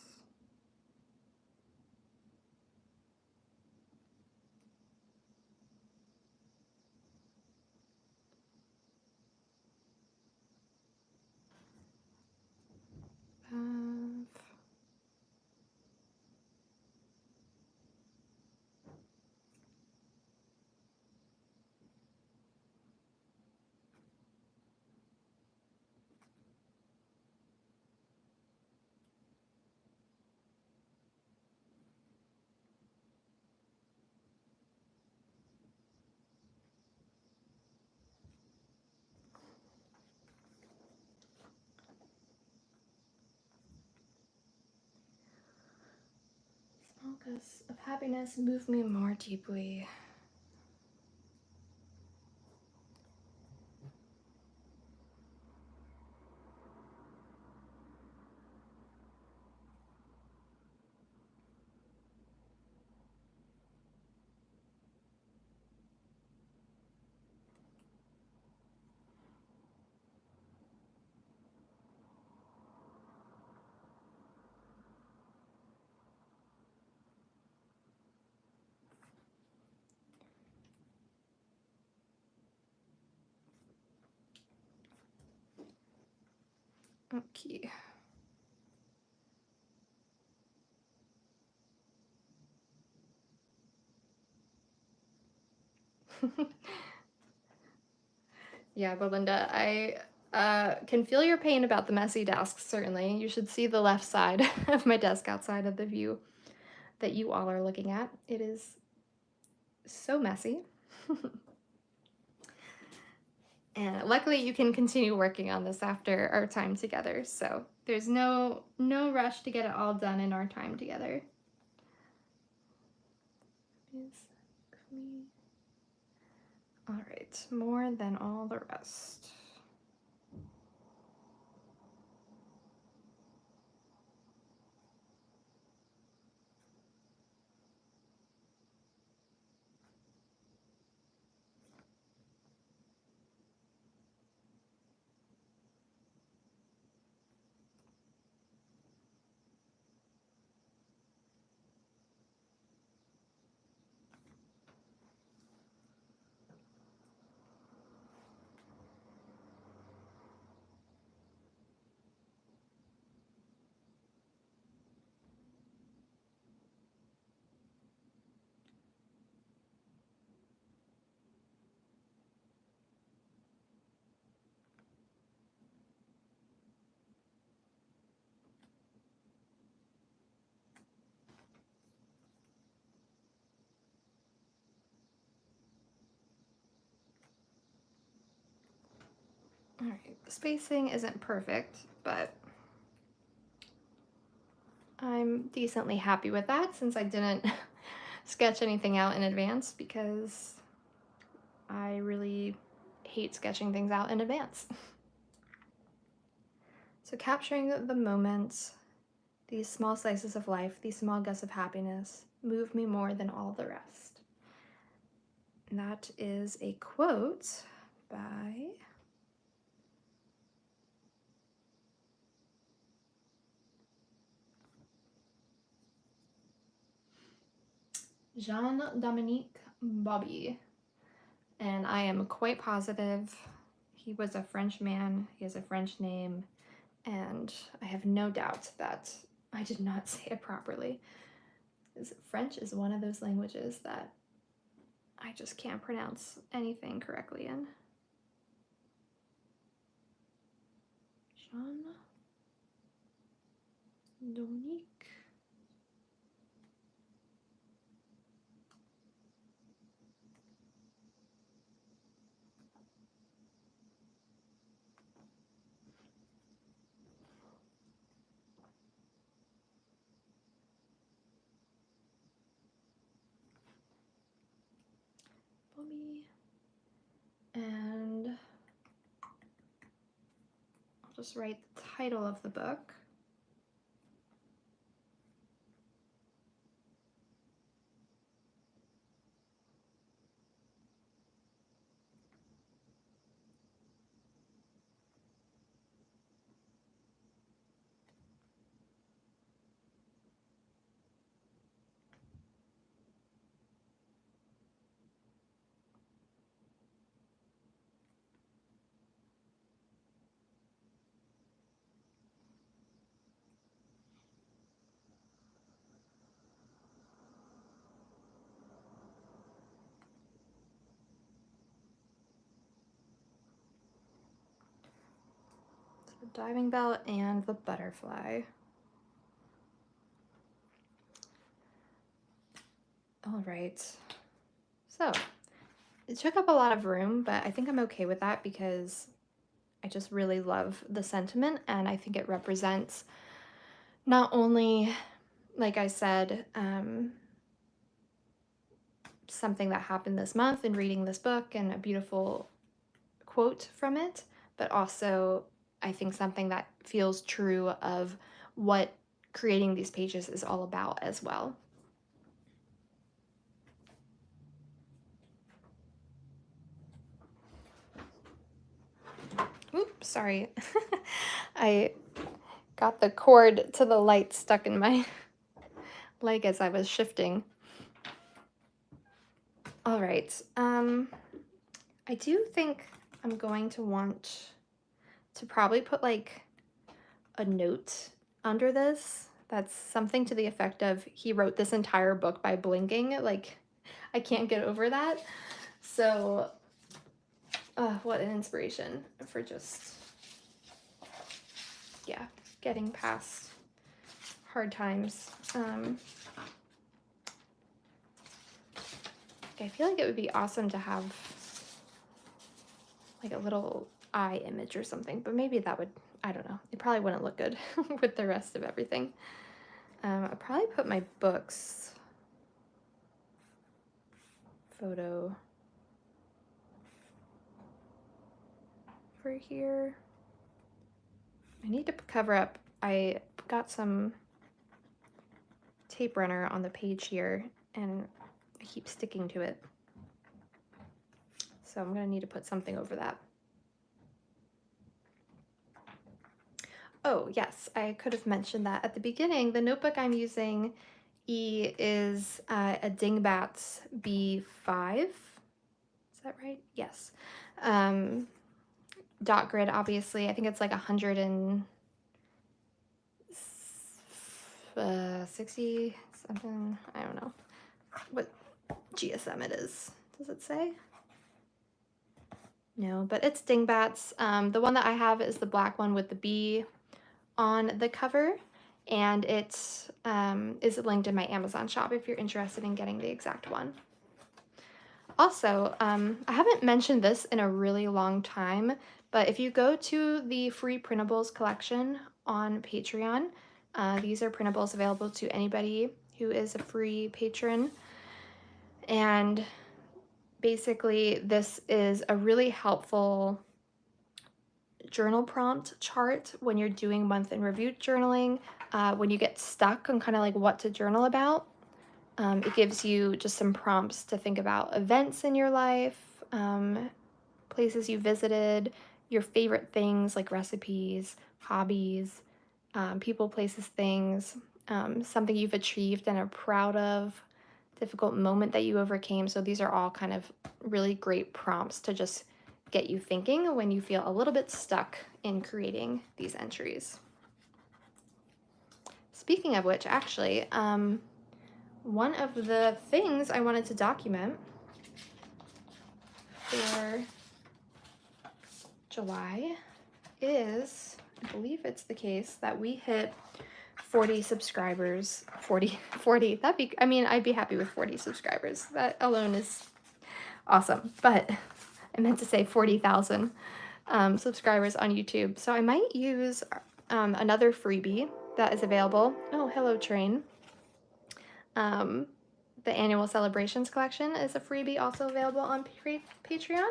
Of small gusts of happiness move me more deeply. Okay. Yeah, Belinda, I can feel your pain about the messy desk, certainly. You should see the left side of my desk outside of the view that you all are looking at. It is so messy. And luckily you can continue working on this after our time together, so there's no rush to get it all done in our time together. All right, more than all the rest. All right, the spacing isn't perfect, but I'm decently happy with that since I didn't sketch anything out in advance because I really hate sketching things out in advance. So capturing the moments, these small slices of life, these small gusts of happiness, move me more than all the rest. And that is a quote by Jean-Dominique Bobby. And I am quite positive he was a French man, he has a French name, and I have no doubt that I did not say it properly. French is one of those languages that I just can't pronounce anything correctly in. Jean-Dominique. Bobby. And I'll just write the title of the book. The diving bell and the butterfly. All right. So it took up a lot of room, but I think I'm okay with that because I just really love the sentiment and I think it represents not only, like I said, something that happened this month in reading this book and a beautiful quote from it, but also I think something that feels true of what creating these pages is all about as well. Oops, sorry. I got the cord to the light stuck in my leg as I was shifting. All right. I do think I'm going to want to probably put like a note under this that's something to the effect of, he wrote this entire book by blinking. Like, I can't get over that. So, what an inspiration for just, yeah, getting past hard times. I feel like it would be awesome to have like a little eye image or something, but maybe that would, I don't know, it probably wouldn't look good with the rest of everything. I'd probably put my books photo for here. I need to cover up, I got some tape runner on the page here and I keep sticking to it. So I'm gonna need to put something over that. Oh yes, I could have mentioned that at the beginning. The notebook I'm using is a Dingbats B5. Is that right? Yes. Dot grid, obviously. I think it's like 160 something. I don't know what GSM it is. Does it say? No, but it's Dingbats. The one that I have is the black one with the B on the cover, and it is linked in my Amazon shop if you're interested in getting the exact one. Also, I haven't mentioned this in a really long time, but if you go to the free printables collection on Patreon, these are printables available to anybody who is a free patron. And basically, this is a really helpful journal prompt chart when you're doing month in review journaling, when you get stuck on kind of like what to journal about. It gives you just some prompts to think about events in your life, places you visited, your favorite things like recipes, hobbies, people, places, things, something you've achieved and are proud of, difficult moment that you overcame. So these are all kind of really great prompts to just get you thinking when you feel a little bit stuck in creating these entries. Speaking of which, actually, one of the things I wanted to document for July is, I believe it's the case that we hit 40 subscribers. 40, that'd be, I mean, I'd be happy with 40 subscribers. That alone is awesome, but I meant to say 40,000 subscribers on YouTube. So I might use another freebie that is available. Oh, hello train. The annual celebrations collection is a freebie also available on Patreon.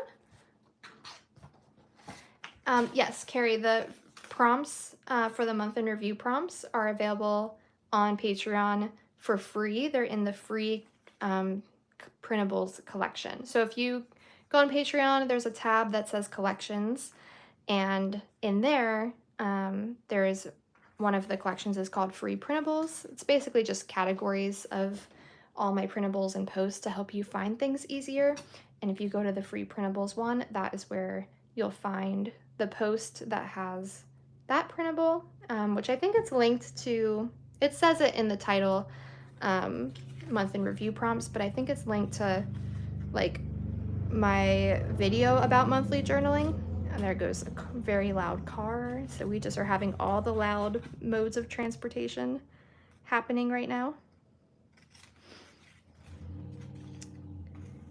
Yes, Carrie, the prompts for the month in review prompts are available on Patreon for free. They're in the free printables collection. So if you go on Patreon, there's a tab that says collections, and in there, there is one of the collections is called free printables. It's basically just categories of all my printables and posts to help you find things easier. And if you go to the free printables one, that is where you'll find the post that has that printable, which I think it's linked to, it says it in the title, month in review prompts, but I think it's linked to like my video about monthly journaling. And there goes a very loud car. So we just are having all the loud modes of transportation happening right now.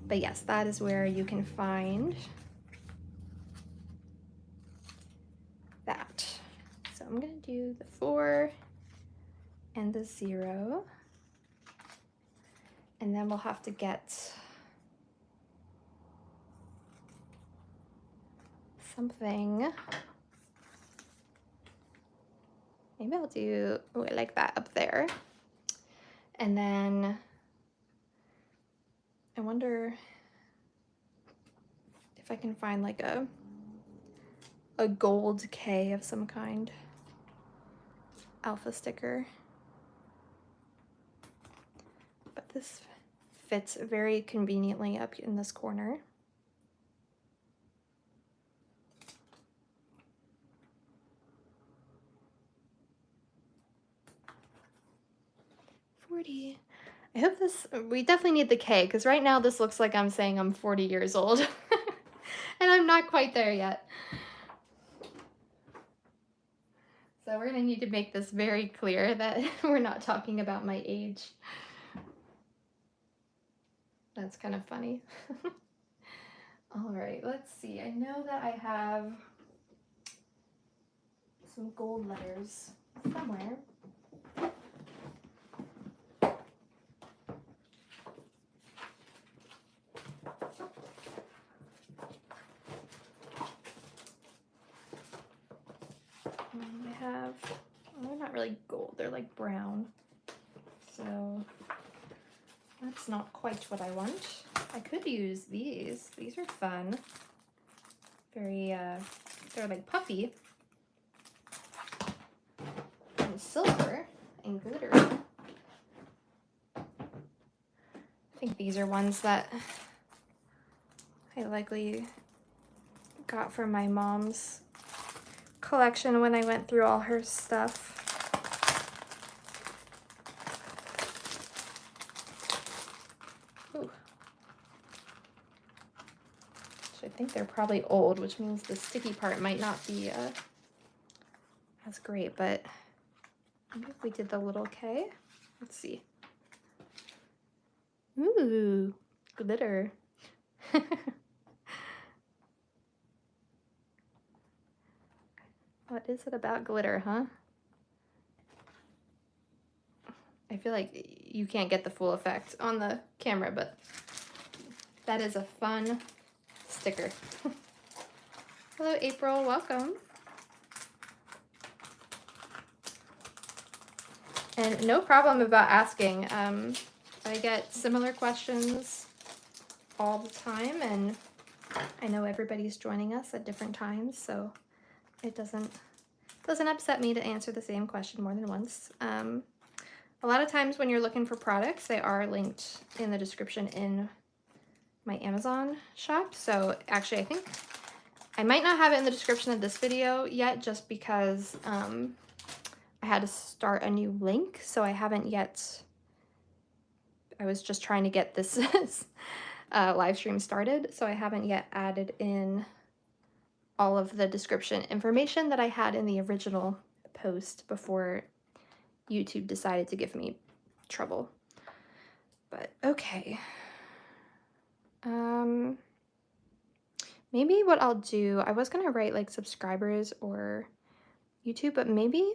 But yes, that is where you can find that. So I'm gonna do the 4 and the 0. And then we'll have to get something. Maybe I'll do like that up there. And then I wonder if I can find like a gold K of some kind. Alpha sticker. But this fits very conveniently up in this corner. 40. I hope this, we definitely need the K, because right now this looks like I'm saying I'm 40 years old. And I'm not quite there yet. So we're gonna need to make this very clear that we're not talking about my age. That's kind of funny. All right, let's see. I know that I have some gold letters somewhere. I have, well, they're not really gold, they're like brown. So that's not quite what I want. I could use these. These are fun. Very, they're like puffy. And silver and glitter. I think these are ones that I likely got from my mom's collection when I went through all her stuff. Ooh. I think they're probably old, which means the sticky part might not be as great, but maybe if we did the little K. Let's see. Ooh, glitter. What is it about glitter, huh? I feel like you can't get the full effect on the camera, but that is a fun sticker. Hello, April, welcome. And no problem about asking. I get similar questions all the time, and I know everybody's joining us at different times, so it doesn't upset me to answer the same question more than once. A lot of times when you're looking for products, they are linked in the description in my Amazon shop. So actually, I think I might not have it in the description of this video yet, just because I had to start a new link. So I haven't yet, I was just trying to get this live stream started. So I haven't yet added in all of the description information that I had in the original post before YouTube decided to give me trouble. But okay. Maybe what I'll do, I was gonna write like subscribers or YouTube, but maybe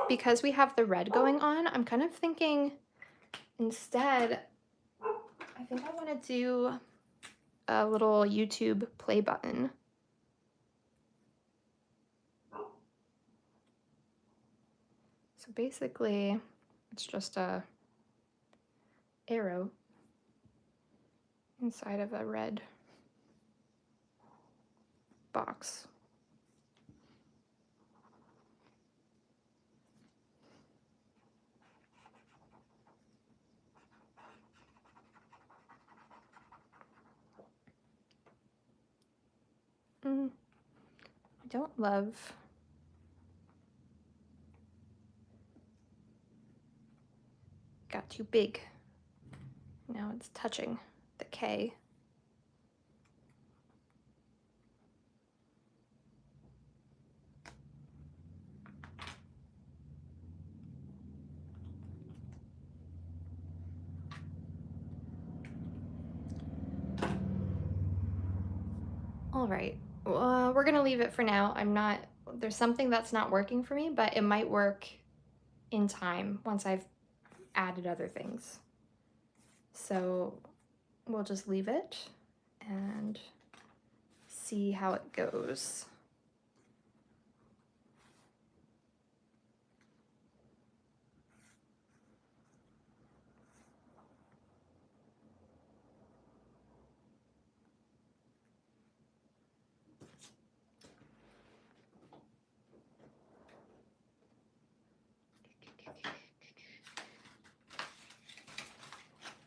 because we have the red going on, I'm kind of thinking instead, I think I want to do a little YouTube play button. So basically, it's just a arrow inside of a red box. I don't love got too big. Now it's touching the K. All right, we're gonna leave it for now. There's something that's not working for me, but it might work in time once I've added other things. So we'll just leave it and see how it goes.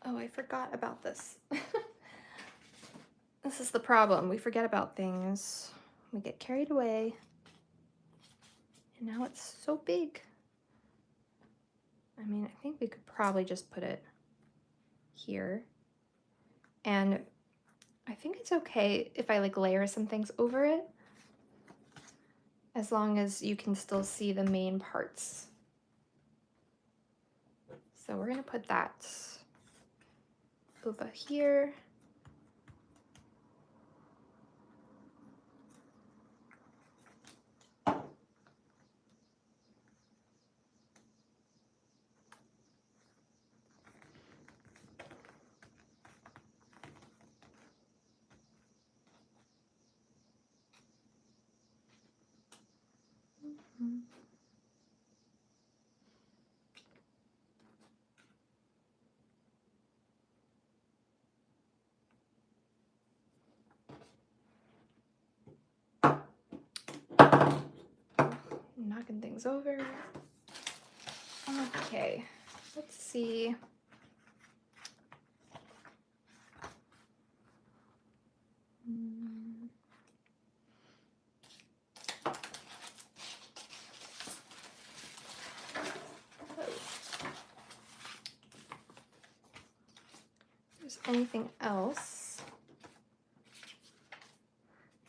Oh, I forgot about this. This is the problem. We forget about things. We get carried away. And now it's so big. I mean, I think we could probably just put it here. And I think it's okay if I like layer some things over it, as long as you can still see the main parts. So we're gonna put that over here. Knocking things over. Okay, let's see. If there's anything else.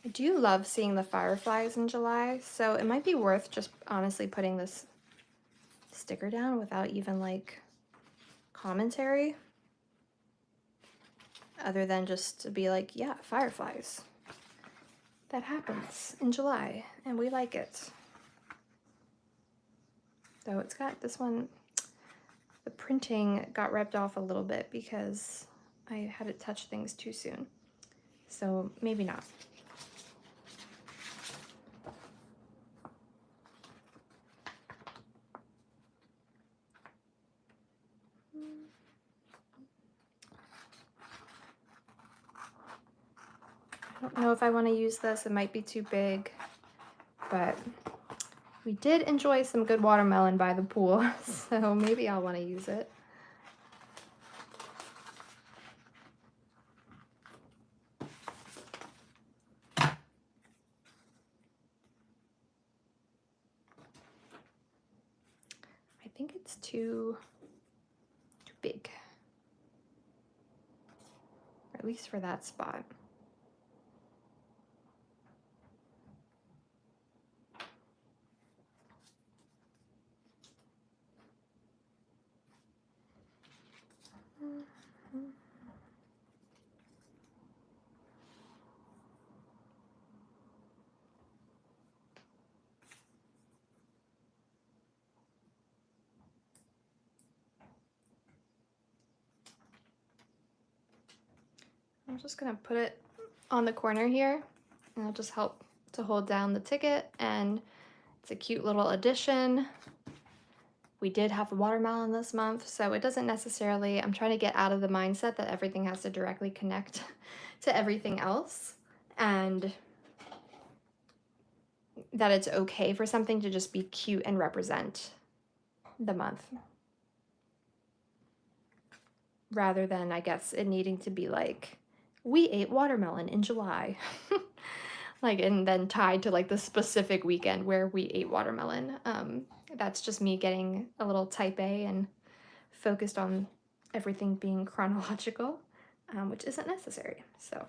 I do love seeing the fireflies in July, so it might be worth just honestly putting this sticker down without even like commentary, other than just to be like, yeah, fireflies. That happens in July and we like it. So it's got this one, the printing got ripped off a little bit because I had it touch things too soon. So maybe not. I don't know if I want to use this, it might be too big, but we did enjoy some good watermelon by the pool, so maybe I'll want to use it. I think it's too big, or at least for that spot. I'm just gonna put it on the corner here, and it'll just help to hold down the ticket, and it's a cute little addition. We did have a watermelon this month, so it doesn't necessarily, I'm trying to get out of the mindset that everything has to directly connect to everything else, and that it's okay for something to just be cute and represent the month, rather than, I guess, it needing to be like, we ate watermelon in July. Like, and then tied to like the specific weekend where we ate watermelon. That's just me getting a little type A and focused on everything being chronological, which isn't necessary. So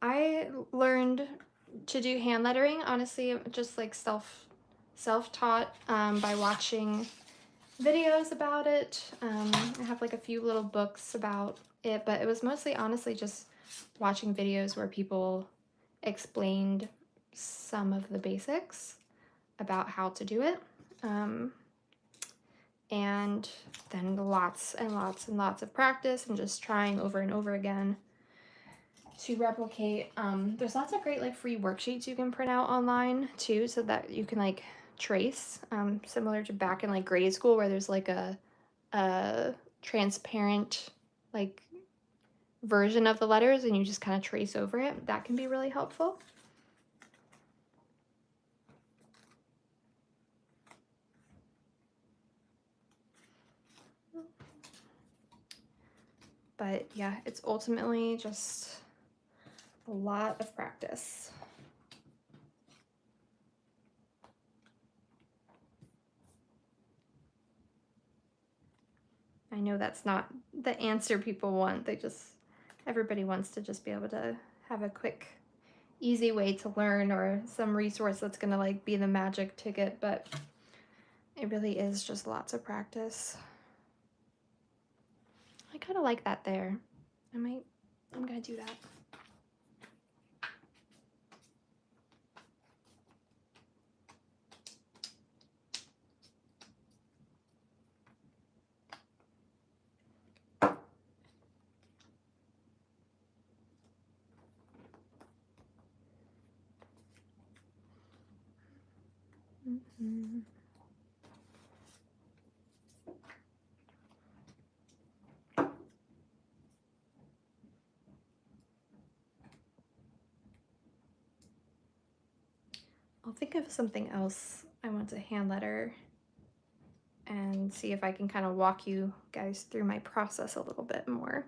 I learned to do hand lettering, honestly, just like self-taught by watching videos about it. I have like a few little books about it, but it was mostly honestly just watching videos where people explained some of the basics about how to do it. And then lots and lots and lots of practice and just trying over and over again to replicate. There's lots of great like free worksheets you can print out online too, so that you can like trace, similar to back in like grade school where there's like a transparent like version of the letters and you just kind of trace over it. That can be really helpful. But yeah, it's ultimately just A lot of practice. I know that's not the answer people want. Everybody wants to just be able to have a quick, easy way to learn, or some resource that's gonna like be the magic ticket, but it really is just lots of practice. I kind of like that there. I'm gonna do that. Mm-hmm. I'll think of something else I want to hand letter and see if I can kind of walk you guys through my process a little bit more.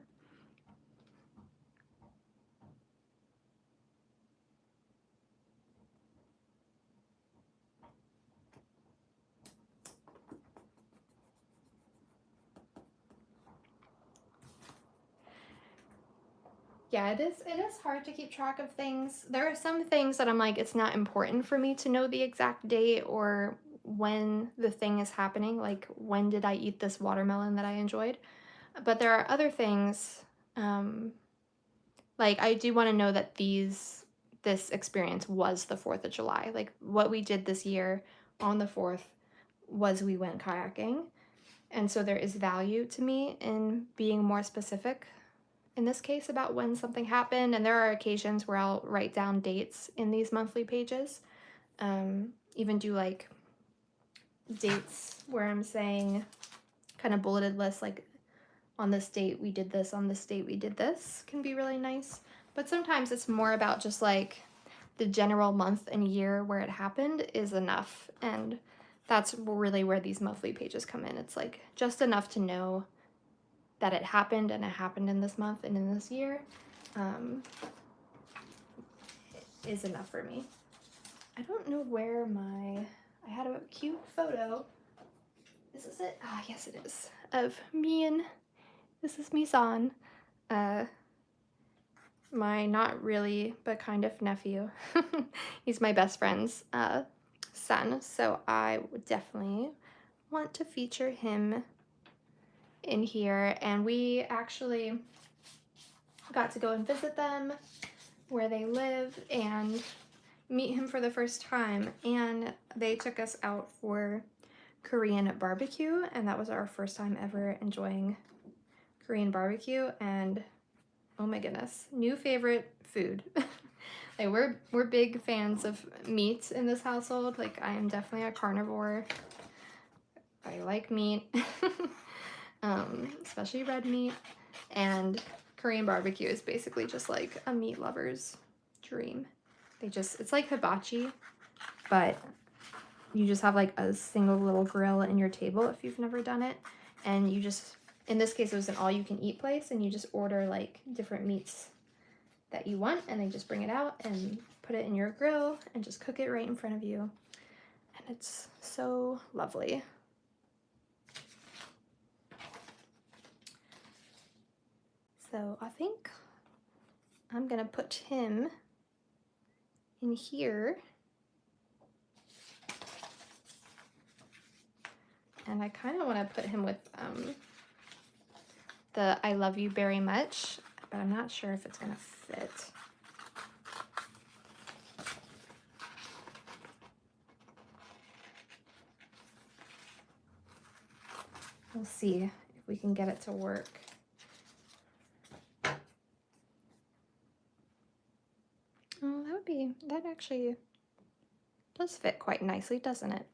Yeah, it is hard to keep track of things. There are some things that I'm like, it's not important for me to know the exact date or when the thing is happening, like when did I eat this watermelon that I enjoyed. But there are other things, like I do want to know that this experience was the 4th of July. Like what we did this year on the 4th was we went kayaking. And so there is value to me in being more specific in this case about when something happened. And there are occasions where I'll write down dates in these monthly pages. Even do like dates where I'm saying kind of bulleted lists, like on this date we did this, on this date we did this, can be really nice. But sometimes it's more about just like the general month and year where it happened is enough. And that's really where these monthly pages come in. It's like just enough to know that it happened, and it happened in this month and in this year, is enough for me. I don't know where I had a cute photo. Is this it? Ah, yes it is. Of me and, this is Misan, my not really, but kind of nephew. He's my best friend's son, so I would definitely want to feature him in here. And we actually got to go and visit them where they live and meet him for the first time, and they took us out for Korean barbecue, and that was our first time ever enjoying Korean barbecue. And oh my goodness, new favorite food. Like we're big fans of meat in this household. Like I am definitely a carnivore. I like meat. Especially red meat, and Korean barbecue is basically just like a meat lover's dream. It's like hibachi, but you just have like a single little grill in your table if you've never done it. And you just, in this case, it was an all-you-can-eat place, and you just order like different meats that you want, and they just bring it out and put it in your grill and just cook it right in front of you. And it's so lovely. So I think I'm gonna put him in here. And I kind of want to put him with the I love you very much, but I'm not sure if it's gonna fit. We'll see if we can get it to work. Oh, that actually does fit quite nicely, doesn't it?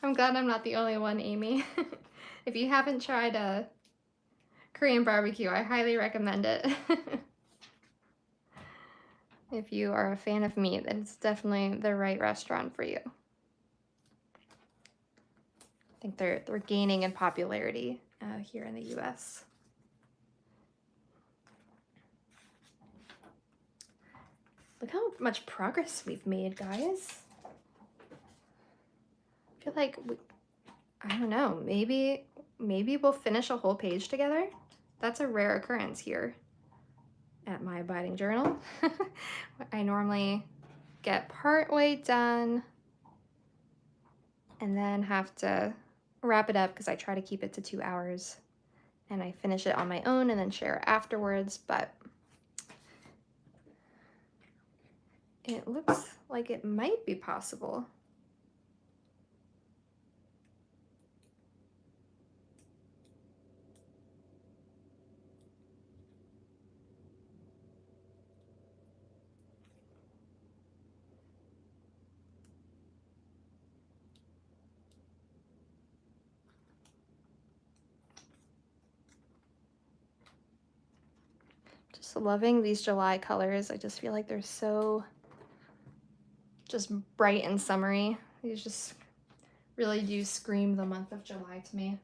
I'm glad I'm not the only one, Amy. If you haven't tried a Korean barbecue, I highly recommend it. If you are a fan of meat, it's definitely the right restaurant for you. I think they're gaining in popularity here in the US. Look how much progress we've made, guys. I feel like I don't know, maybe we'll finish a whole page together. That's a rare occurrence here at My Abiding Journal. I normally get part way done and then have to wrap it up because I try to keep it to 2 hours, and I finish it on my own and then share it afterwards, but it looks like it might be possible. Just loving these July colors. I just feel like they're so just bright and summery. These just really do scream the month of July to me.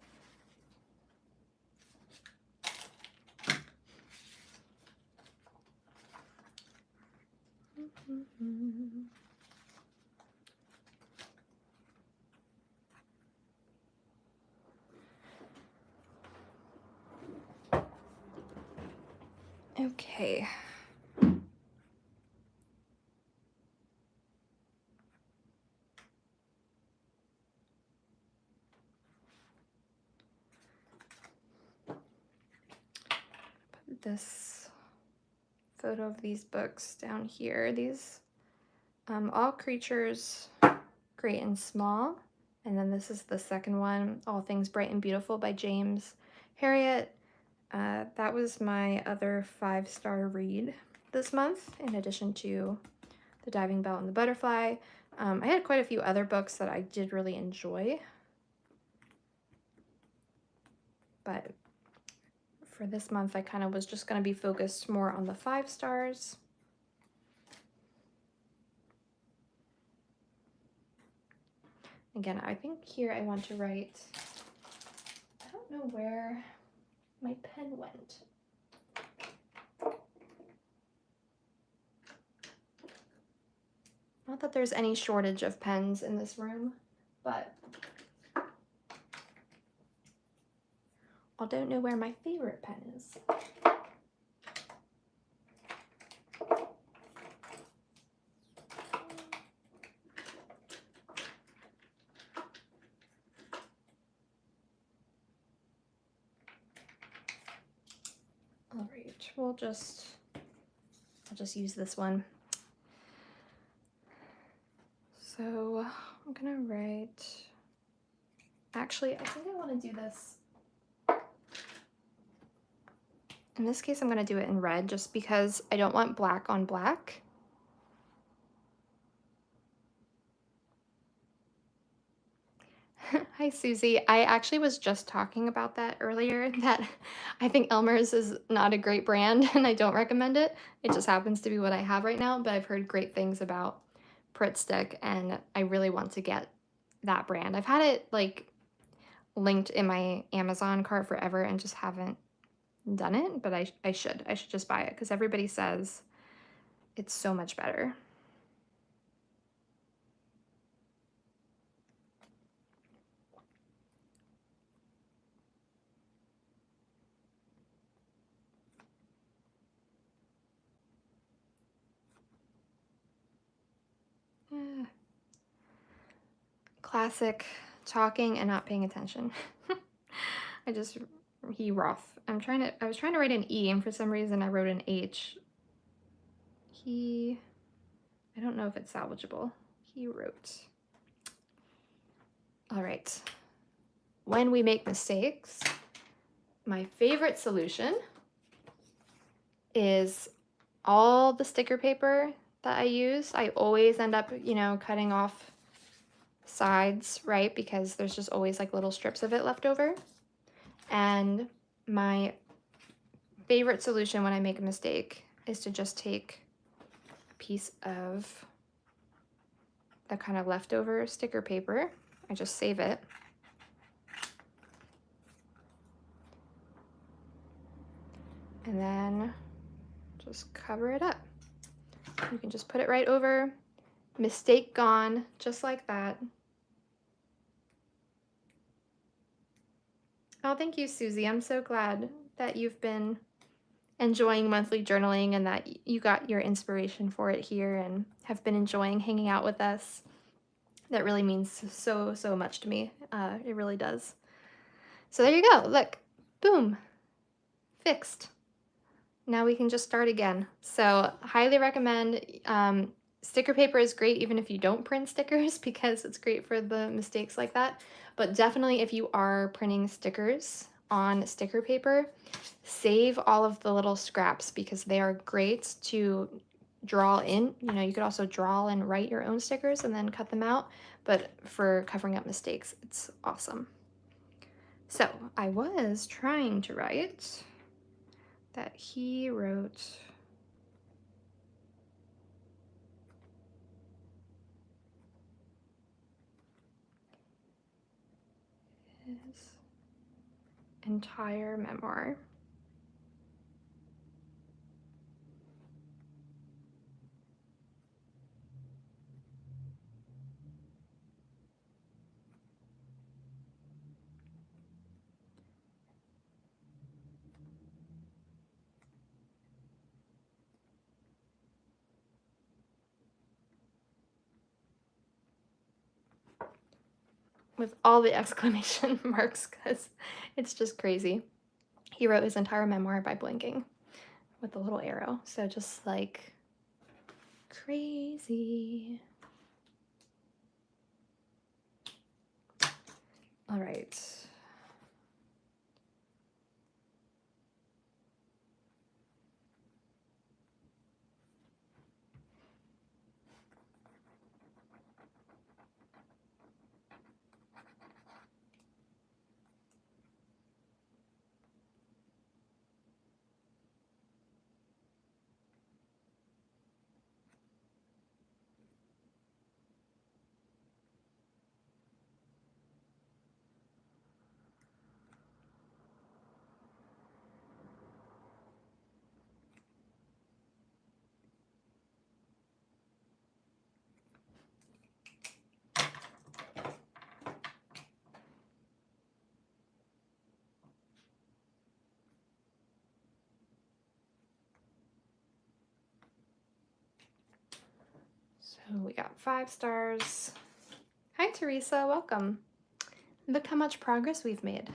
Okay. Put this photo of these books down here. These All Creatures Great and Small. And then this is the second one, All Things Bright and Beautiful by James Harriet. That was my other 5-star read this month, in addition to The Diving Bell and the Butterfly. I had quite a few other books that I did really enjoy, but for this month I kind of was just going to be focused more on the 5 stars. Again, I think here I want to write, I don't know where my pen went. Not that there's any shortage of pens in this room, but I don't know where my favorite pen is. All right, I'll just use this one. So I'm gonna write, actually, I think I want to do this. In this case, I'm gonna do it in red just because I don't want black on black. Hi, Susie. I actually was just talking about that earlier, that I think Elmer's is not a great brand and I don't recommend it. It just happens to be what I have right now, but I've heard great things about Pritt Stick and I really want to get that brand. I've had it like linked in my Amazon cart forever and just haven't done it, but I should just buy it because everybody says it's so much better. Classic talking and not paying attention. Roth. I was trying to write an E and for some reason I wrote an H. I don't know if it's salvageable. He wrote. All right. When we make mistakes, my favorite solution is all the sticker paper that I use. I always end up, cutting off sides, right? Because there's just always like little strips of it left over. And my favorite solution when I make a mistake is to just take a piece of the kind of leftover sticker paper. I just save it. And then just cover it up. You can just put it right over. Mistake gone, just like that. Oh, thank you, Susie. I'm so glad that you've been enjoying monthly journaling and that you got your inspiration for it here and have been enjoying hanging out with us. That really means so, so much to me. It really does. So there you go. Look, boom, fixed. Now we can just start again. So highly recommend. Sticker paper is great even if you don't print stickers because it's great for the mistakes like that. But definitely if you are printing stickers on sticker paper, save all of the little scraps because they are great to draw in. You know, you could also draw and write your own stickers and then cut them out. But for covering up mistakes, it's awesome. So I was trying to write that he wrote his entire memoir. With all the exclamation marks because it's just crazy. He wrote his entire memoir by blinking with a little arrow. So just like crazy. All right. So we got 5 stars. Hi, Teresa. Welcome. Look how much progress we've made.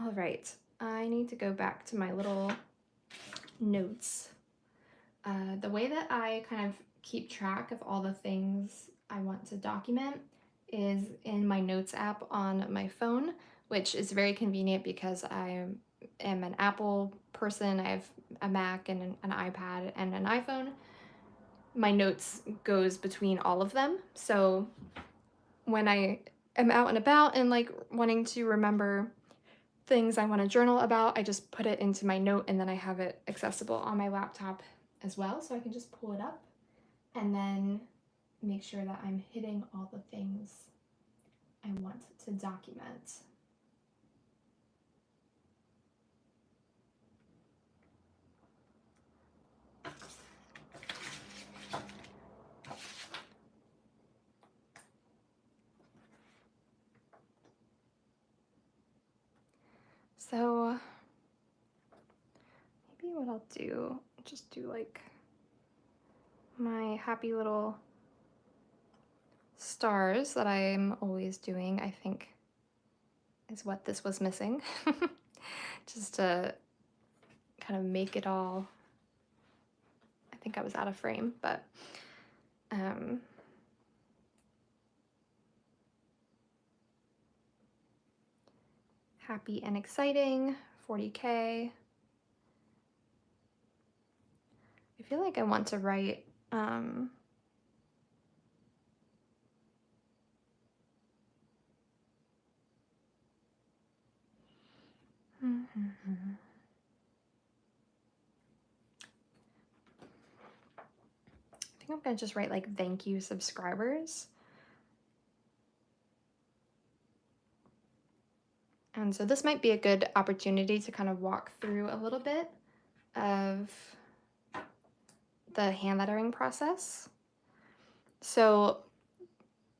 All right. I need to go back to my little notes. The way that I kind of keep track of all the things I want to document is in my notes app on my phone, which is very convenient because I am an Apple person. I have a Mac and an iPad and an iPhone. My notes goes between all of them. So when I am out and about and like wanting to remember things I want to journal about, I just put it into my note and then I have it accessible on my laptop as well. So I can just pull it up and then make sure that I'm hitting all the things I want to document. So maybe what I'll do, just do like my happy little stars that I'm always doing, I think is what this was missing. Just to kind of make it all, I think I was out of frame, but happy and exciting, 40K. feel like I want to write, I think I'm gonna just write like thank you subscribers. And so this might be a good opportunity to kind of walk through a little bit of the hand lettering process. So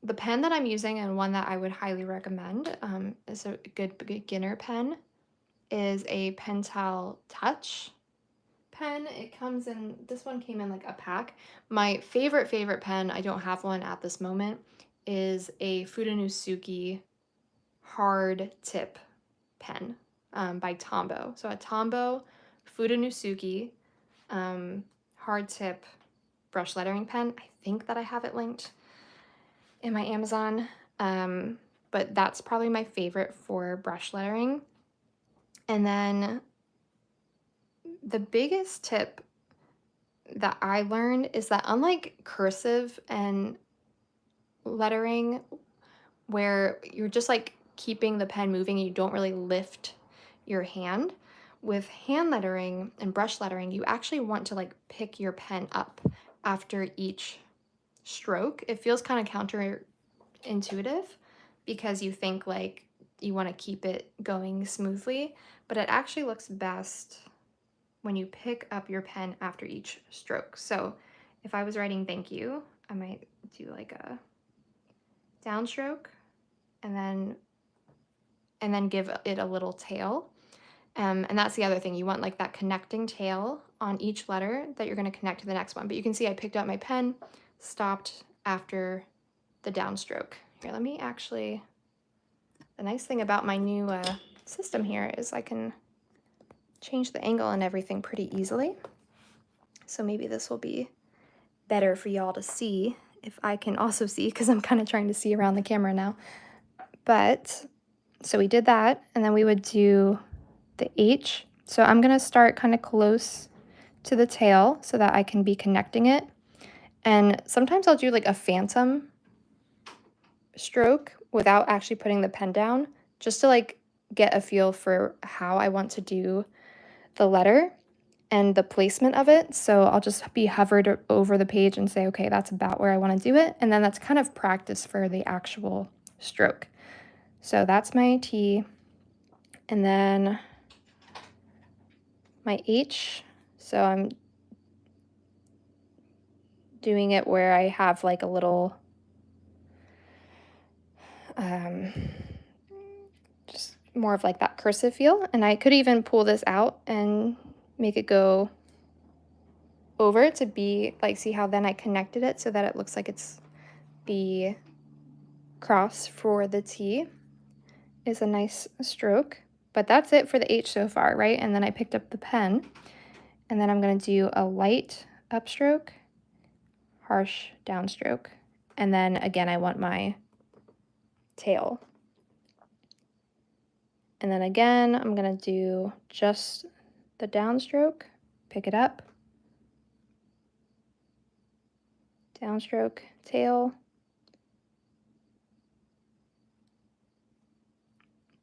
the pen that I'm using, and one that I would highly recommend, is a good beginner pen, is a Pentel Touch pen. It comes in, this one came in like a pack. My favorite pen, I don't have one at this moment, is a Fudenosuke hard tip pen by Tombow. So a Tombow Fudenosuke hard tip brush lettering pen. I think that I have it linked in my Amazon, but that's probably my favorite for brush lettering. And then the biggest tip that I learned is that unlike cursive and lettering, where you're just like keeping the pen moving, you don't really lift your hand, with hand lettering and brush lettering, you actually want to like pick your pen up after each stroke. It feels kind of counterintuitive because you think like you want to keep it going smoothly, but it actually looks best when you pick up your pen after each stroke. So if I was writing thank you, I might do like a downstroke and then give it a little tail. And that's the other thing. You want like that connecting tail on each letter that you're going to connect to the next one. But you can see I picked up my pen, stopped after the downstroke. Here, let me actually, the nice thing about my new system here is I can change the angle and everything pretty easily. So maybe this will be better for y'all to see if I can also see, because I'm kind of trying to see around the camera now. But so we did that, and then we would do the H. So I'm going to start kind of close to the tail so that I can be connecting it. And sometimes I'll do like a phantom stroke without actually putting the pen down, just to like get a feel for how I want to do the letter and the placement of it. So I'll just be hovered over the page and say, okay, that's about where I want to do it. And then that's kind of practice for the actual stroke. So that's my T. And then my H. So I'm doing it where I have like a little, just more of like that cursive feel. And I could even pull this out and make it go over to be like, see how then I connected it so that it looks like it's the cross for the T is a nice stroke. But that's it for the H so far, right? And then I picked up the pen, and then I'm going to do a light upstroke, harsh downstroke, and then again I want my tail. And then again I'm going to do just the downstroke, pick it up, downstroke, tail,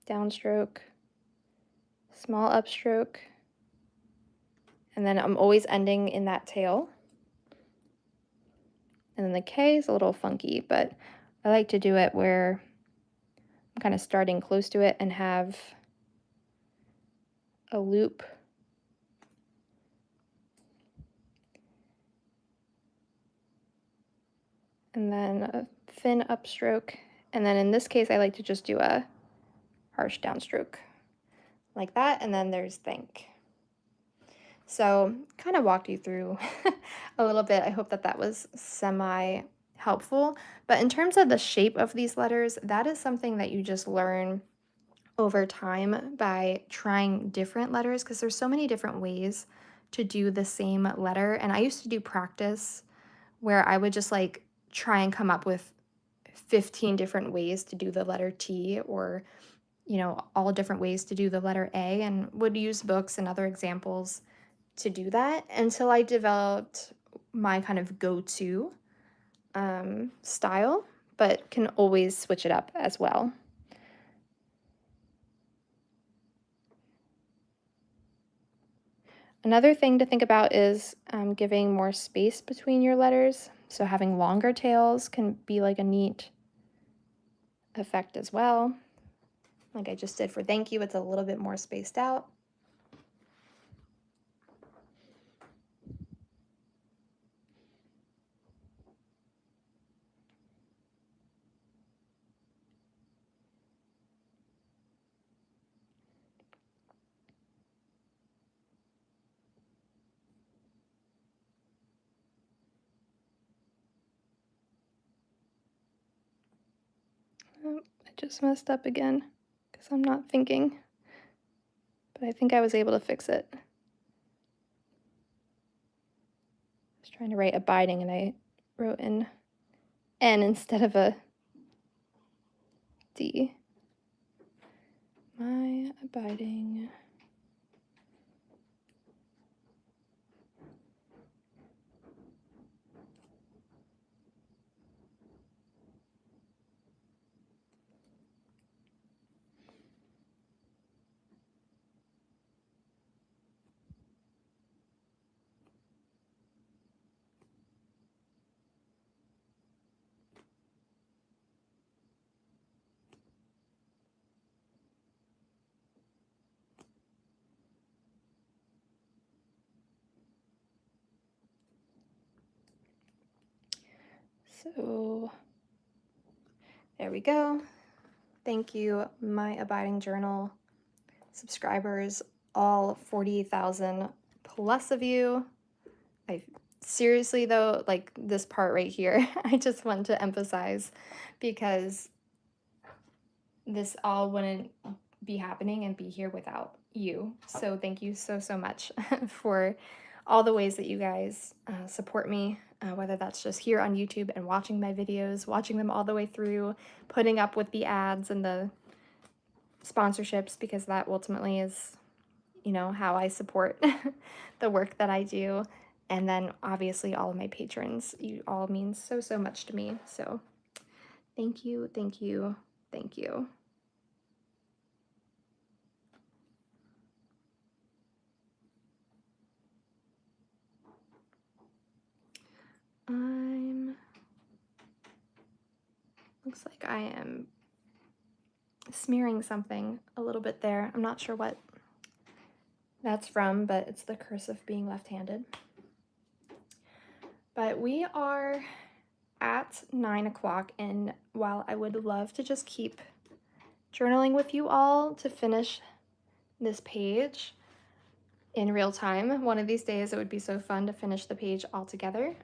downstroke, small upstroke, and then I'm always ending in that tail. And then the K is a little funky, but I like to do it where I'm kind of starting close to it and have a loop and then a thin upstroke. And then in this case, I like to just do a harsh downstroke like that. And then there's thank. So kind of walked you through a little bit. I hope that that was semi-helpful. But in terms of the shape of these letters, that is something that you just learn over time by trying different letters, because there's so many different ways to do the same letter. And I used to do practice where I would just like try and come up with 15 different ways to do the letter T, or all different ways to do the letter A, and would use books and other examples to do that until I developed my kind of go-to style, but can always switch it up as well. Another thing to think about is giving more space between your letters. So having longer tails can be like a neat effect as well. Like I just did for thank you, it's a little bit more spaced out. Oh, I just messed up again because I'm not thinking, but I think I was able to fix it. I was trying to write abiding and I wrote an N instead of a D. My abiding. So there we go. Thank you, my abiding journal subscribers, all 40,000 plus of you. I seriously though, like this part right here, I just want to emphasize because this all wouldn't be happening and be here without you. So thank you so, so much for all the ways that you guys support me, whether that's just here on YouTube and watching my videos, watching them all the way through, putting up with the ads and the sponsorships, because that ultimately is, you know, how I support the work that I do. And then obviously all of my patrons, you all mean so, so much to me. So thank you, thank you, thank you. Looks like I am smearing something a little bit there. I'm not sure what that's from, but it's the curse of being left-handed. But we are at 9 o'clock, and while I would love to just keep journaling with you all to finish this page in real time, one of these days it would be so fun to finish the page all together.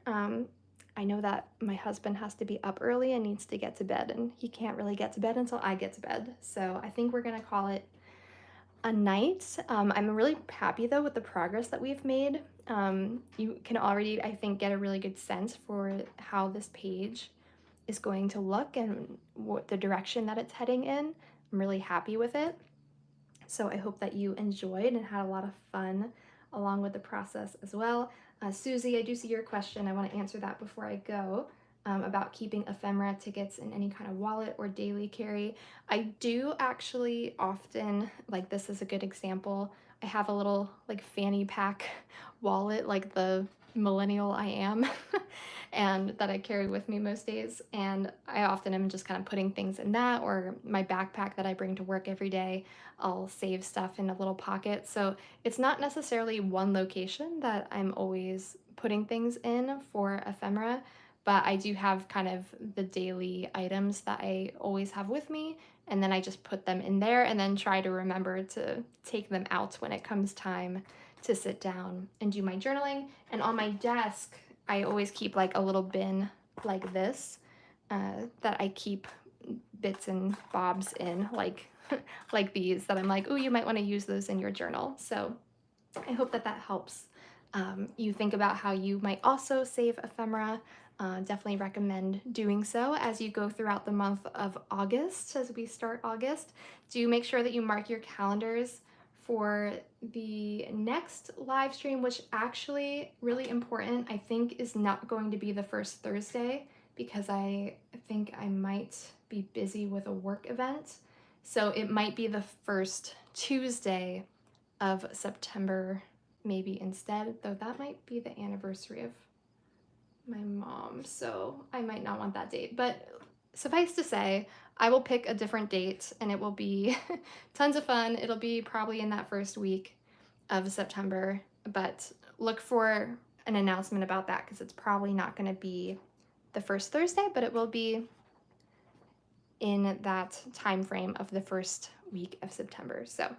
I know that my husband has to be up early and needs to get to bed, and he can't really get to bed until I get to bed. So I think we're gonna call it a night. I'm really happy though with the progress that we've made. You can already, I think, get a really good sense for how this page is going to look and what the direction that it's heading in. I'm really happy with it. So I hope that you enjoyed and had a lot of fun along with the process as well. Susie, I do see your question. I want to answer that before I go, about keeping ephemera tickets in any kind of wallet or daily carry. I do actually often, like this is a good example, I have a little like fanny pack wallet, like the millennial I am, and that I carry with me most days. And I often am just kind of putting things in that, or my backpack that I bring to work every day. I'll save stuff in a little pocket. So it's not necessarily one location that I'm always putting things in for ephemera, but I do have kind of the daily items that I always have with me, and then I just put them in there and then try to remember to take them out when it comes time to sit down and do my journaling. And on my desk, I always keep like a little bin like this, that I keep bits and bobs in, like like these, that I'm like, oh, you might want to use those in your journal. So I hope that that helps you think about how you might also save ephemera. Definitely recommend doing so as you go throughout the month of August. As we start August, do make sure that you mark your calendars for the next live stream, which actually really important, I think is not going to be the first Thursday because I think I might be busy with a work event. So it might be the first Tuesday of September, maybe instead, though that might be the anniversary of my mom, so I might not want that date. But suffice to say, I will pick a different date and it will be tons of fun. It'll be probably in that first week of September, but look for an announcement about that because it's probably not going to be the first Thursday, but it will be in that time frame of the first week of September. So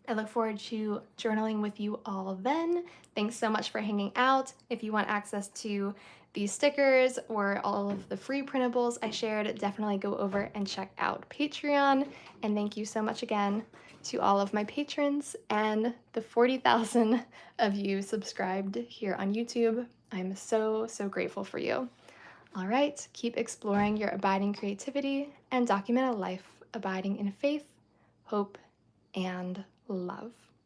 I look forward to journaling with you all then. Thanks so much for hanging out. If you want access to these stickers or all of the free printables I shared, definitely go over and check out Patreon. And thank you so much again to all of my patrons and the 40,000 of you subscribed here on YouTube. I'm so, so grateful for you. All right, keep exploring your abiding creativity and document a life abiding in faith, hope, and love.